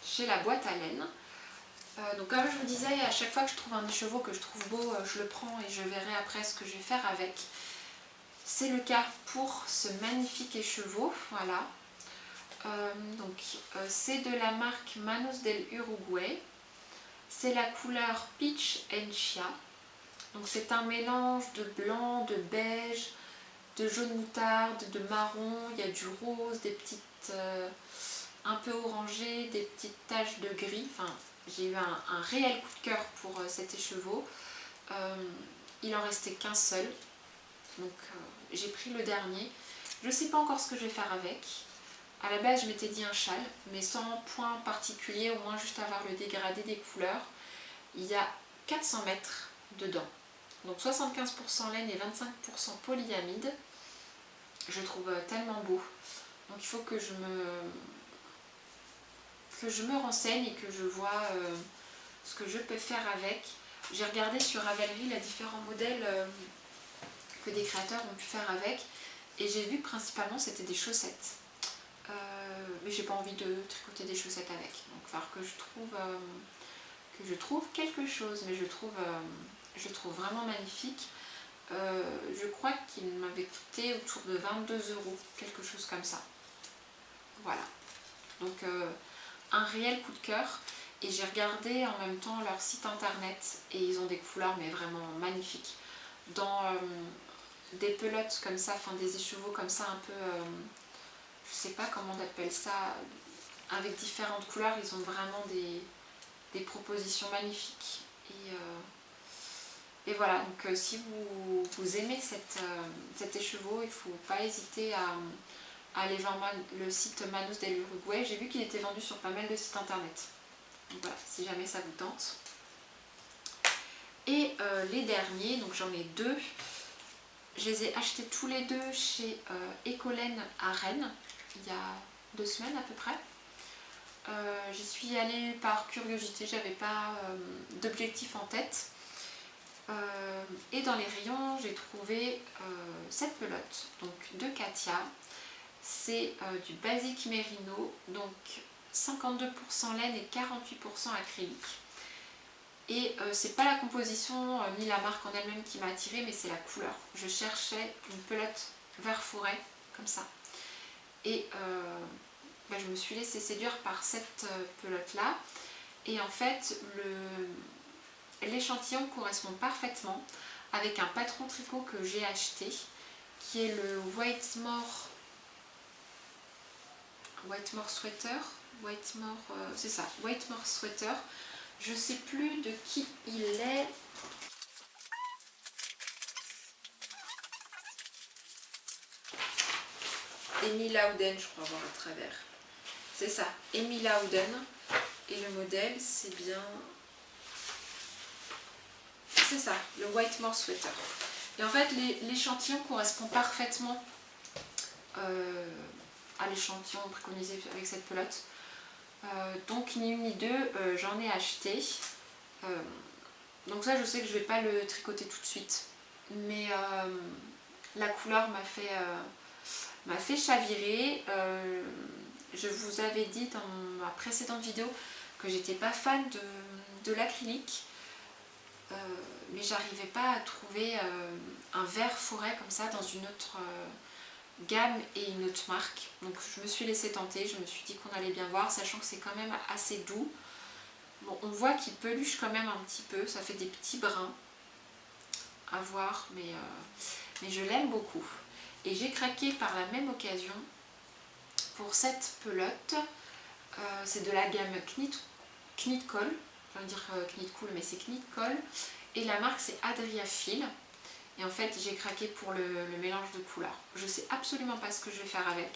chez la boîte à laine. Donc comme je vous disais, à chaque fois que je trouve un écheveau que je trouve beau, je le prends et je verrai après ce que je vais faire avec. C'est le cas pour ce magnifique écheveau, voilà. C'est de la marque Manos del Uruguay. C'est la couleur Peach and Chia. Donc c'est un mélange de blanc, de beige, de jaune moutarde, de marron. Il y a du rose, des petites un peu orangées, des petites taches de gris. Enfin, j'ai eu un réel coup de cœur pour cet écheveau. Il en restait qu'un seul. Donc j'ai pris le dernier. Je ne sais pas encore ce que je vais faire avec. À la base je m'étais dit un châle, mais sans point particulier, au moins juste avoir le dégradé des couleurs. Il y a 400 mètres dedans. Donc 75% laine et 25% polyamide. Je trouve tellement beau. Donc il faut que je me renseigne et que je vois ce que je peux faire avec. J'ai regardé sur Ravelry les différents modèles que des créateurs ont pu faire avec. Et j'ai vu que principalement c'était des chaussettes. Mais j'ai pas envie de tricoter des chaussettes avec. Donc il va falloir que je trouve quelque chose. Mais je trouve vraiment magnifique. Je crois qu'il m'avait coûté autour de 22 €, quelque chose comme ça. Voilà. Donc un réel coup de cœur. Et j'ai regardé en même temps leur site internet et ils ont des couleurs mais vraiment magnifiques. Dans des pelotes comme ça, enfin des écheveaux comme ça un peu, je sais pas comment on appelle ça, avec différentes couleurs, ils ont vraiment des propositions magnifiques. Et voilà, donc si vous aimez cet écheveau, il ne faut pas hésiter à aller voir le site Manos del Uruguay. J'ai vu qu'il était vendu sur pas mal de sites internet. Donc voilà, si jamais ça vous tente. Et les derniers, donc j'en ai 2. Je les ai achetés tous les deux chez Écolène à Rennes, il y a 2 semaines à peu près. J'y suis allée par curiosité, j'avais pas d'objectif en tête. Et dans les rayons, j'ai trouvé cette pelote, donc de Katia. C'est du Basic Merino, donc 52% laine et 48% acrylique. Et c'est pas la composition ni la marque en elle-même qui m'a attirée, mais c'est la couleur. Je cherchais une pelote vert forêt, comme ça. Et je me suis laissée séduire par cette pelote-là. Et en fait, l'échantillon correspond parfaitement avec un patron tricot que j'ai acheté, qui est le Whitemore Sweater. C'est ça, Whitemore Sweater. Je sais plus de qui il est. Emmy Lowden, je crois voir à travers. C'est ça, Emmy Lowden. Et le modèle, c'est bien... C'est ça, le Whitemore Sweater. Et en fait, l'échantillon correspond parfaitement à l'échantillon préconisé avec cette pelote. Donc ni une ni deux, j'en ai acheté. Donc ça, je sais que je vais pas le tricoter tout de suite. Mais la couleur m'a fait chavirer. Je vous avais dit dans ma précédente vidéo que j'étais pas fan de l'acrylique. Mais j'arrivais pas à trouver un vert forêt comme ça dans une gamme et une autre marque. Donc je me suis laissée tenter, je me suis dit qu'on allait bien voir, sachant que c'est quand même assez doux. Bon, on voit qu'il peluche quand même un petit peu, ça fait des petits brins à voir, mais je l'aime beaucoup. Et j'ai craqué par la même occasion pour cette pelote. C'est de la gamme Knit Cool, je vais dire Knit Cool, mais c'est Knit Cool. Et la marque c'est Adriafil. Et en fait j'ai craqué pour le mélange de couleurs. Je sais absolument pas ce que je vais faire avec.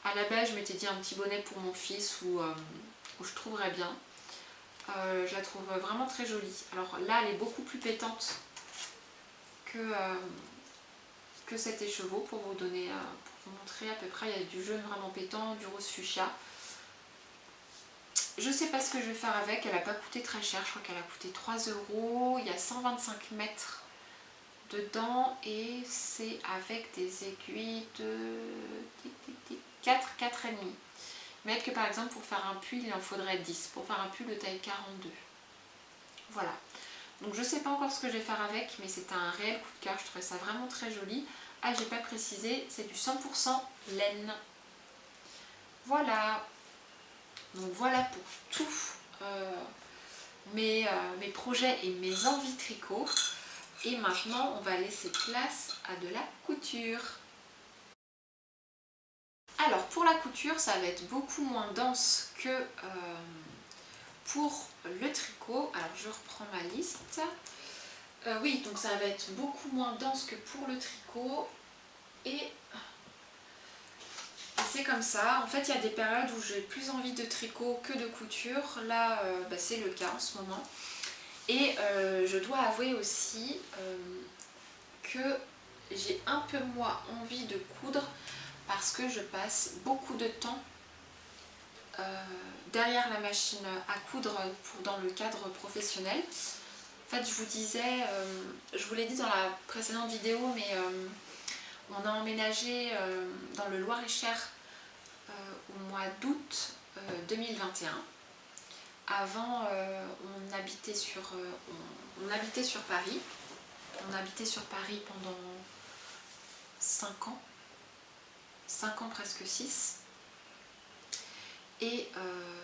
À la base je m'étais dit un petit bonnet pour mon fils où je trouverais bien. Je la trouve vraiment très jolie. Alors là elle est beaucoup plus pétante que cet écheveau pour vous donner, pour vous montrer à peu près. Il y a du jaune vraiment pétant, du rose fuchsia. Je sais pas ce que je vais faire avec, elle n'a pas coûté très cher, je crois qu'elle a coûté 3 €. Il y a 125 mètres dedans et c'est avec des aiguilles de 4,5 mètres que par exemple pour faire un pull il en faudrait 10, pour faire un pull de taille 42. Voilà, donc je sais pas encore ce que je vais faire avec, mais c'est un réel coup de cœur, je trouvais ça vraiment très joli. Ah, j'ai pas précisé, c'est du 100% laine. Voilà. Donc voilà pour tous mes projets et mes envies tricot. Et maintenant, on va laisser place à de la couture. Alors pour la couture, ça va être beaucoup moins dense que pour le tricot. Alors je reprends ma liste. Oui, donc ça va être beaucoup moins dense que pour le tricot. Et c'est comme ça. En fait, il y a des périodes où j'ai plus envie de tricot que de couture. Là, c'est le cas en ce moment. Et je dois avouer aussi que j'ai un peu moins envie de coudre parce que je passe beaucoup de temps derrière la machine à coudre dans le cadre professionnel. En fait, je vous disais, je vous l'ai dit dans la précédente vidéo, mais on a emménagé dans le Loir-et-Cher au mois d'août 2021. Avant, on habitait sur Paris. On habitait sur Paris pendant 5 ans. 5 ans, presque 6. Et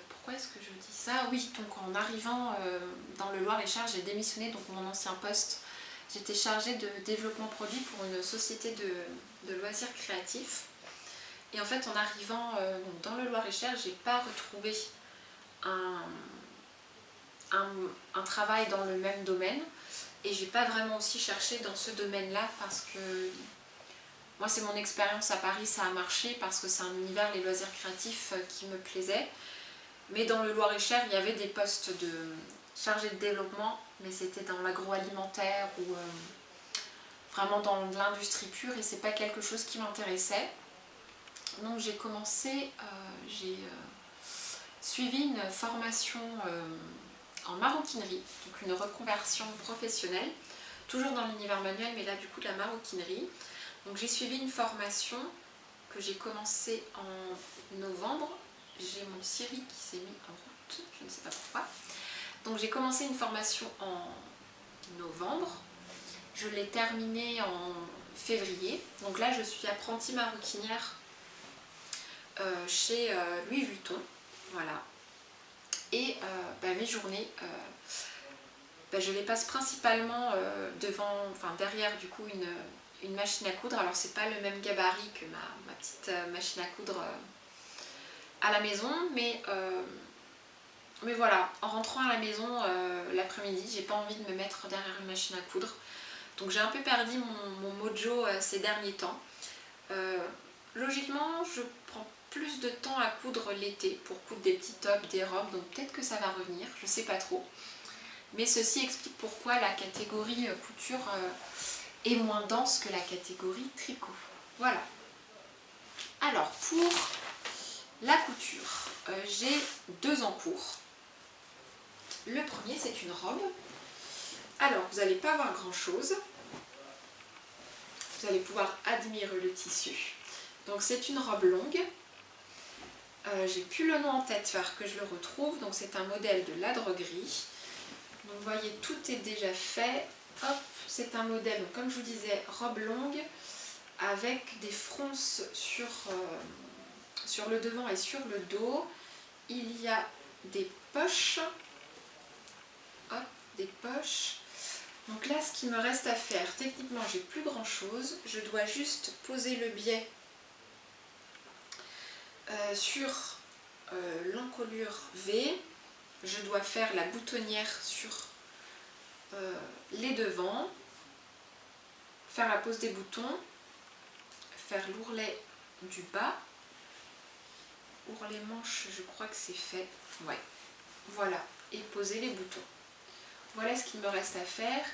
pourquoi est-ce que je dis ça? Oui, donc en arrivant dans le Loir-et-Cher, j'ai démissionné donc mon ancien poste. J'étais chargée de développement produit pour une société de loisirs créatifs. Et en fait, en arrivant dans le Loir-et-Cher, j'ai pas retrouvé un travail dans le même domaine. Et j'ai pas vraiment aussi cherché dans ce domaine-là parce que moi, c'est mon expérience à Paris, ça a marché parce que c'est un univers, les loisirs créatifs, qui me plaisait. Mais dans le Loir-et-Cher, il y avait des postes de chargé de développement, mais c'était dans l'agroalimentaire ou vraiment dans l'industrie pure et c'est pas quelque chose qui m'intéressait. Donc j'ai commencé, j'ai suivi une formation en maroquinerie, donc une reconversion professionnelle, toujours dans l'univers manuel, mais là du coup de la maroquinerie. Donc j'ai suivi une formation que j'ai commencée en novembre. J'ai mon Siri qui s'est mis en route, je ne sais pas pourquoi. Donc j'ai commencé une formation en novembre. Je l'ai terminée en février. Donc là je suis apprentie maroquinière chez Louis Vuitton. Voilà. Et mes journées, je les passe principalement derrière du coup une machine à coudre. Alors c'est pas le même gabarit que ma petite machine à coudre à la maison, mais voilà, en rentrant à la maison l'après-midi, j'ai pas envie de me mettre derrière une machine à coudre. Donc j'ai un peu perdu mon mojo ces derniers temps. Logiquement, je prends plus de temps à coudre l'été pour coudre des petits tops, des robes, donc peut-être que ça va revenir, je sais pas trop. Mais ceci explique pourquoi la catégorie couture est moins dense que la catégorie tricot. Voilà. Alors pour la couture, j'ai 2 en cours. Le premier, c'est une robe. Alors, vous n'allez pas voir grand chose. Vous allez pouvoir admirer le tissu. Donc c'est une robe longue. J'ai plus le nom en tête, faire que je le retrouve. Donc c'est un modèle de la droguerie. Donc vous voyez, tout est déjà fait. Hop, c'est un modèle, donc, comme je vous disais, robe longue. avec des fronces sur le devant et sur le dos. Il y a des poches. Hop, des poches. Donc là, ce qui me reste à faire, techniquement, j'ai plus grand chose. Je dois juste poser le biais sur l'encolure V. Je dois faire la boutonnière sur les devants, faire la pose des boutons, faire l'ourlet du bas, ourlet manche, je crois que c'est fait, ouais, voilà, et poser les boutons. Voilà ce qu'il me reste à faire.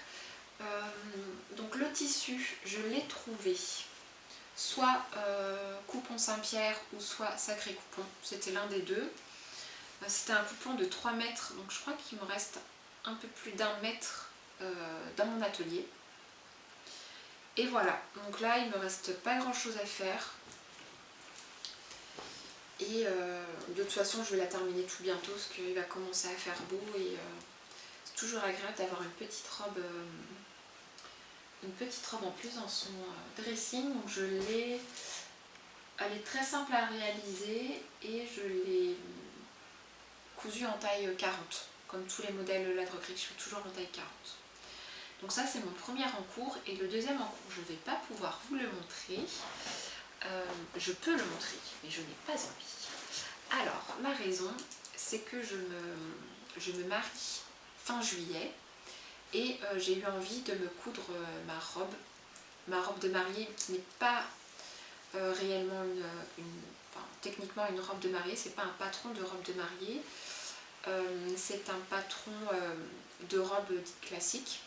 Donc le tissu, je l'ai trouvé soit Coupon Saint-Pierre ou soit Sacré Coupon, c'était l'un des deux. C'était un coupon de 3 mètres, donc je crois qu'il me reste un peu plus d'1 mètre dans mon atelier. Et voilà, donc là il me reste pas grand chose à faire. Et de toute façon je vais la terminer tout bientôt parce qu'il va commencer à faire beau et c'est toujours agréable d'avoir une petite robe en plus dans son dressing. Donc je l'ai, elle est très simple à réaliser et je l'ai cousue en taille 40. Comme tous les modèles La Droguerie, je fais toujours en taille 40. Donc ça c'est mon premier en cours et le deuxième en cours je ne vais pas pouvoir vous le montrer. Je peux le montrer mais je n'ai pas envie. Alors la raison c'est que je me marie fin juillet et j'ai eu envie de me coudre ma robe de mariée qui n'est pas réellement techniquement une robe de mariée, c'est pas un patron de robe de mariée, c'est un patron de robe dite classique.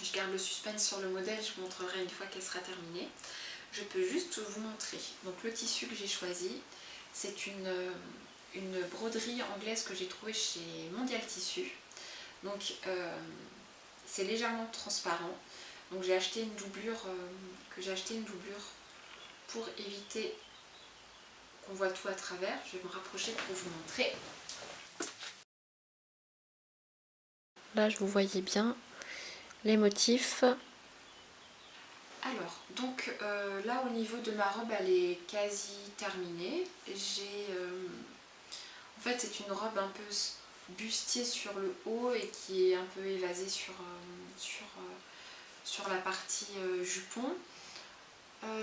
Je garde le suspense sur le modèle, je vous montrerai une fois qu'elle sera terminée. Je peux juste vous montrer. Donc le tissu que j'ai choisi, c'est une broderie anglaise que j'ai trouvée chez Mondial Tissu. Donc c'est légèrement transparent. Donc j'ai acheté une doublure pour éviter qu'on voit tout à travers. Je vais me rapprocher pour vous montrer. Là, je vous voyais bien les motifs. Alors, donc là au niveau de ma robe, elle est quasi terminée. En fait, c'est une robe un peu bustier sur le haut et qui est un peu évasée sur la partie jupon.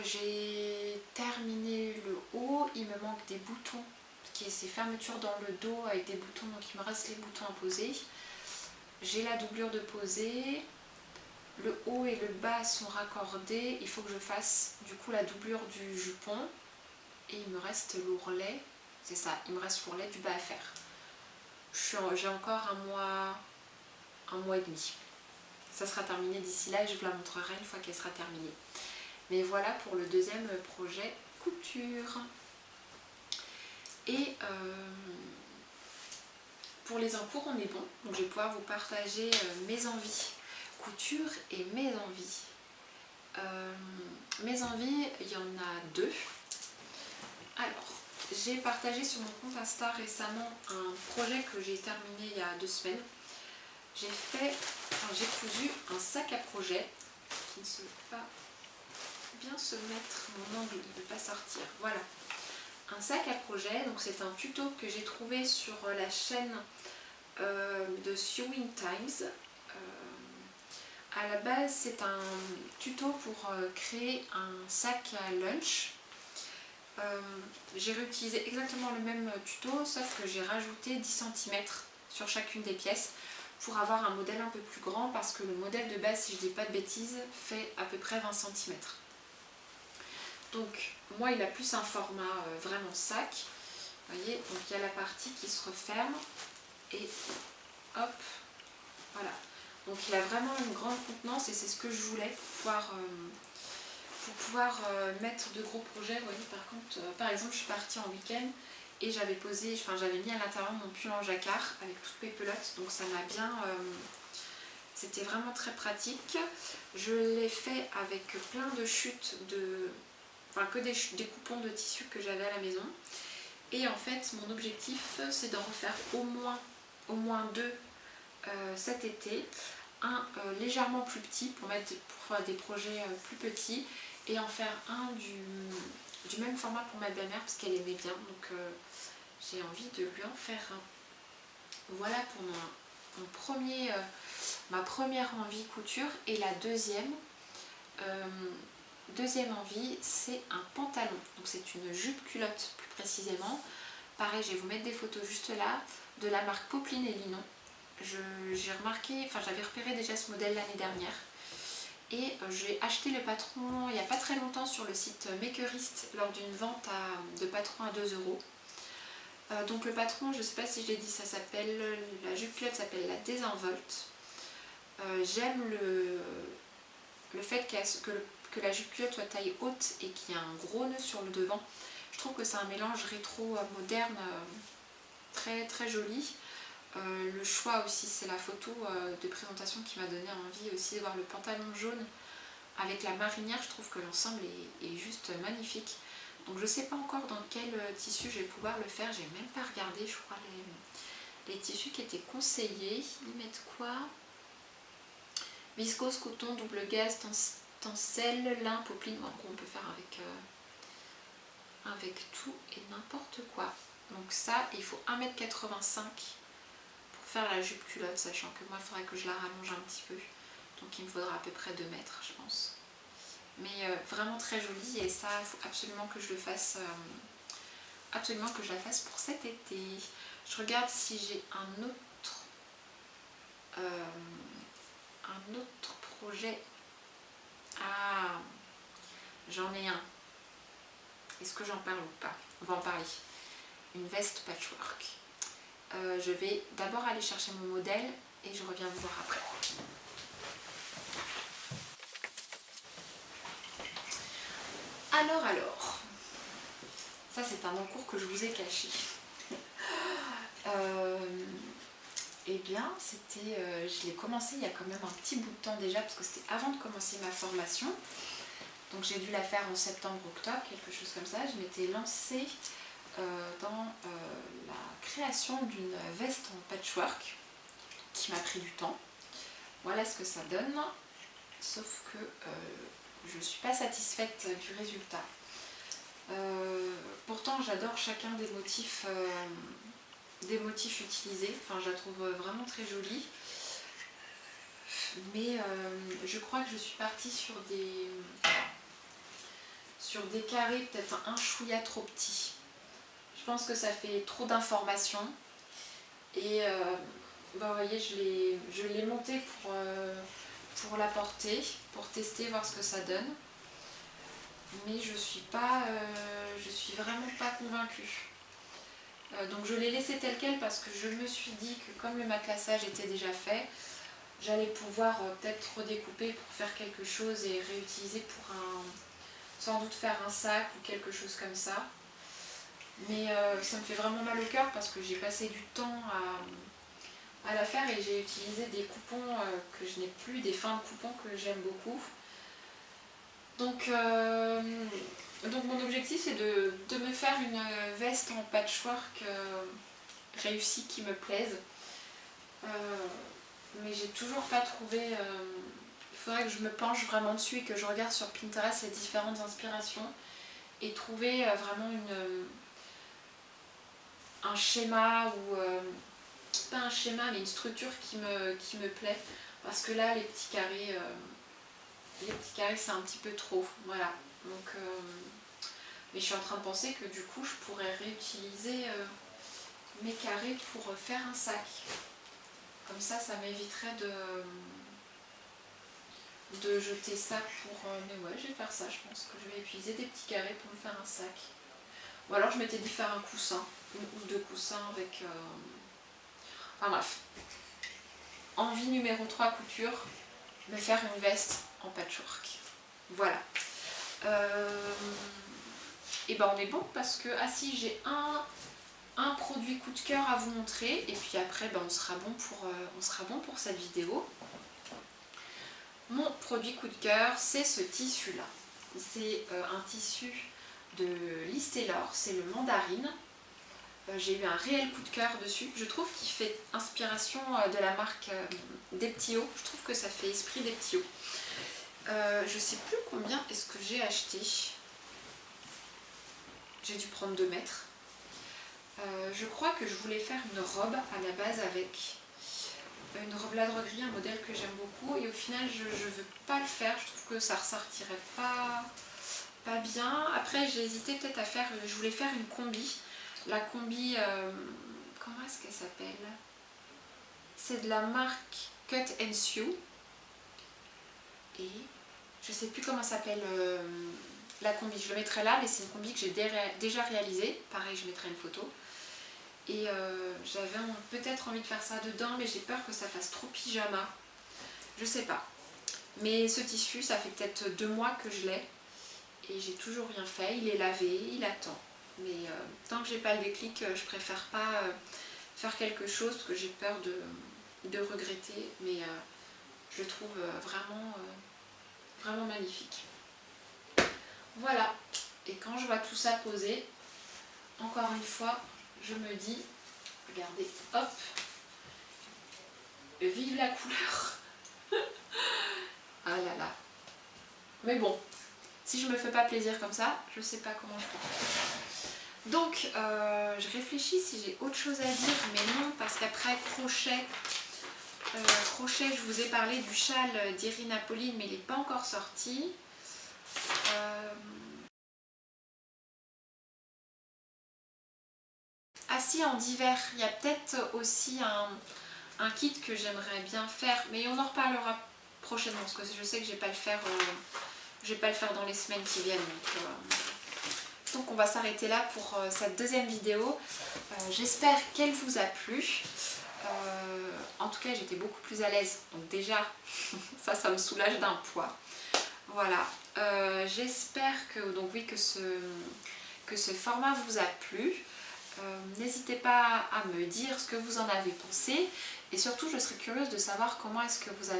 J'ai terminé le haut, il me manque des boutons, qui est ces fermetures dans le dos avec des boutons, donc il me reste les boutons à poser. J'ai la doublure de poser, le haut et le bas sont raccordés, il faut que je fasse du coup la doublure du jupon et il me reste l'ourlet, c'est ça, il me reste l'ourlet du bas à faire. J'ai encore un mois et demi. Ça sera terminé d'ici là et je vous la montrerai une fois qu'elle sera terminée. Mais voilà pour le deuxième projet couture. Et pour les encours, on est bon. Donc je vais pouvoir vous partager mes envies couture et mes envies. Mes envies, il y en a deux. Alors, j'ai partagé sur mon compte Insta récemment un projet que j'ai terminé il y a 2 semaines. J'ai cousu un sac à projet qui ne se veut pas bien se mettre, mon angle ne veut pas sortir, voilà, un sac à projet. Donc c'est un tuto que j'ai trouvé sur la chaîne de Sewing Times. À la base c'est un tuto pour créer un sac à lunch. J'ai réutilisé exactement le même tuto sauf que j'ai rajouté 10 cm sur chacune des pièces pour avoir un modèle un peu plus grand parce que le modèle de base, si je dis pas de bêtises, fait à peu près 20 cm. Donc moi il a plus un format vraiment sac. Vous voyez, donc il y a la partie qui se referme et hop, voilà. Donc il a vraiment une grande contenance et c'est ce que je voulais pour pouvoir mettre de gros projets. Vous voyez, par contre, par exemple je suis partie en week-end et j'avais mis à l'intérieur mon pull en jacquard avec toutes mes pelotes, donc ça m'a bien... c'était vraiment très pratique. Je l'ai fait avec plein de chutes que des coupons de tissu que j'avais à la maison. Et en fait, mon objectif, c'est d'en refaire au moins 2 cet été. Un légèrement plus petit pour faire des projets plus petits et en faire un du même format pour ma belle-mère parce qu'elle aimait bien, donc j'ai envie de lui en faire un. Voilà pour ma première envie couture. Et la deuxième envie, c'est un pantalon, donc c'est une jupe culotte plus précisément. Pareil, je vais vous mettre des photos juste là, de la marque Popeline et Linon. J'ai remarqué, enfin j'avais repéré déjà ce modèle l'année dernière. Et j'ai acheté le patron il n'y a pas très longtemps sur le site Makerist lors d'une vente de patron à 2 €. Donc le patron, je ne sais pas si je l'ai dit, ça s'appelle, la jupe culotte s'appelle la Désinvolte. J'aime le fait que la jupe culotte soit taille haute et qu'il y a un gros nœud sur le devant. Je trouve que c'est un mélange rétro-moderne très très joli. Le choix aussi, c'est la photo de présentation qui m'a donné envie aussi de voir le pantalon jaune avec la marinière. Je trouve que l'ensemble est juste magnifique. Donc je ne sais pas encore dans quel tissu je vais pouvoir le faire, j'ai même pas regardé, je crois, les tissus qui étaient conseillés. Ils mettent quoi? Viscose, coton, double gaze, tencel, lin, popeline. Bon, on peut faire avec tout et n'importe quoi. Donc ça, il faut 1,85 m pour faire la jupe culotte, sachant que moi il faudrait que je la rallonge un petit peu. Donc il me faudra à peu près 2 mètres, je pense. Mais vraiment très joli, et ça, il faut absolument que je le fasse, absolument que je la fasse pour cet été. Je regarde si j'ai un autre projet. Ah, j'en ai un. Est-ce que j'en parle ou pas? On va en parler. Une veste patchwork. Je vais d'abord aller chercher mon modèle et je reviens vous voir après. Alors, ça c'est un encours que je vous ai caché. Eh bien, je l'ai commencé il y a quand même un petit bout de temps déjà, parce que c'était avant de commencer ma formation. Donc j'ai dû la faire en septembre-octobre, quelque chose comme ça. Je m'étais lancée dans la création d'une veste en patchwork qui m'a pris du temps. Voilà ce que ça donne, sauf que je ne suis pas satisfaite du résultat. Pourtant j'adore chacun des motifs utilisés, enfin je la trouve vraiment très jolie, mais je crois que je suis partie sur des carrés peut-être un chouïa trop petits. Je pense que ça fait trop d'informations, et vous voyez, je l'ai monté pour la porter, pour tester, voir ce que ça donne, mais je suis vraiment pas convaincue. Donc je l'ai laissé tel quel parce que je me suis dit que comme le matelassage était déjà fait, j'allais pouvoir peut-être redécouper pour faire quelque chose et réutiliser pour sans doute faire un sac ou quelque chose comme ça. Mais ça me fait vraiment mal au cœur parce que j'ai passé du temps à la faire et j'ai utilisé des coupons que je n'ai plus, des fins de coupons que j'aime beaucoup. Donc mon objectif, c'est de me faire une veste en patchwork réussie qui me plaise. Mais j'ai toujours pas trouvé. Il faudrait que je me penche vraiment dessus et que je regarde sur Pinterest les différentes inspirations et trouver vraiment un schéma ou pas un schéma mais une structure qui me plaît, parce que là les petits carrés c'est un petit peu trop, voilà. Donc mais je suis en train de penser que du coup je pourrais réutiliser mes carrés pour faire un sac, comme ça m'éviterait de jeter ça pour mais ouais, je vais faire ça. Je pense que je vais utiliser des petits carrés pour me faire un sac, ou alors je m'étais dit faire un coussin, une housse de coussin avec enfin bref. Envie numéro 3 couture, me faire une veste en patchwork. Voilà. Et ben on est bon, parce que si, j'ai un produit coup de cœur à vous montrer, et puis après ben, on sera bon pour cette vidéo. Mon produit coup de cœur, c'est ce tissu là. C'est un tissu de Liz Taylor, c'est le mandarine. J'ai eu un réel coup de cœur dessus. Je trouve qu'il fait inspiration de la marque Deptio. Je trouve que ça fait esprit Deptio. Je sais plus combien est-ce que j'ai acheté. J'ai dû prendre 2 mètres. Je crois que je voulais faire une robe à la base avec une robe ladre gris, un modèle que j'aime beaucoup, et au final je veux pas le faire, je trouve que ça ressortirait pas bien. Après j'ai hésité peut-être à faire, je voulais faire une combi, la combi, comment est-ce qu'elle s'appelle? C'est de la marque Cut and Sew, et je sais plus comment s'appelle la combi, je le mettrai là, mais c'est une combi que j'ai déjà réalisée, pareil je mettrai une photo. Et j'avais peut-être envie de faire ça dedans, mais j'ai peur que ça fasse trop pyjama. Je sais pas. Mais ce tissu, ça fait peut-être 2 mois que je l'ai. Et j'ai toujours rien fait. Il est lavé, il attend. Mais tant que j'ai pas le déclic, je préfère pas faire quelque chose parce que j'ai peur de regretter. Mais je le trouve vraiment magnifique. Voilà. Et quand je vois tout ça posé, encore une fois, je me dis, regardez, hop, vive la couleur. Ah là là. Mais bon, si je me fais pas plaisir comme ça, je sais pas comment je peux. Donc, je réfléchis si j'ai autre chose à dire, mais non, parce qu'après, crochet, je vous ai parlé du châle d'Irina Pauline, mais il n'est pas encore sorti. Ah si, en d'hiver, il y a peut-être aussi un kit que j'aimerais bien faire, mais on en reparlera prochainement, parce que je sais que je vais pas le faire dans les semaines qui viennent. Donc on va s'arrêter là pour cette deuxième vidéo. J'espère qu'elle vous a plu. En tout cas, j'étais beaucoup plus à l'aise, donc déjà, ça me soulage d'un poids. Voilà, j'espère que ce format vous a plu. N'hésitez pas à me dire ce que vous en avez pensé, et surtout je serais curieuse de savoir comment est-ce que vous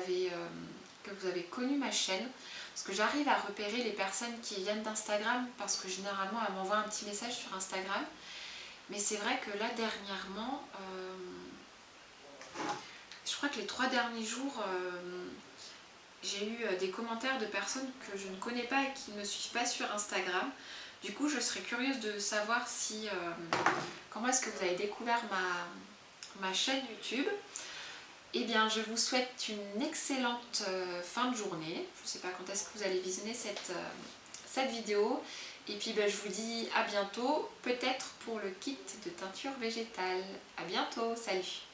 avez connu ma chaîne, parce que j'arrive à repérer les personnes qui viennent d'Instagram, parce que généralement elles m'envoient un petit message sur Instagram, mais c'est vrai que là dernièrement, je crois que les 3 derniers jours, j'ai eu des commentaires de personnes que je ne connais pas et qui ne me suivent pas sur Instagram. Du coup, je serais curieuse de savoir comment est-ce que vous avez découvert ma chaîne YouTube. Eh bien, je vous souhaite une excellente fin de journée. Je ne sais pas quand est-ce que vous allez visionner cette vidéo. Et puis, je vous dis à bientôt, peut-être pour le kit de teinture végétale. À bientôt, salut!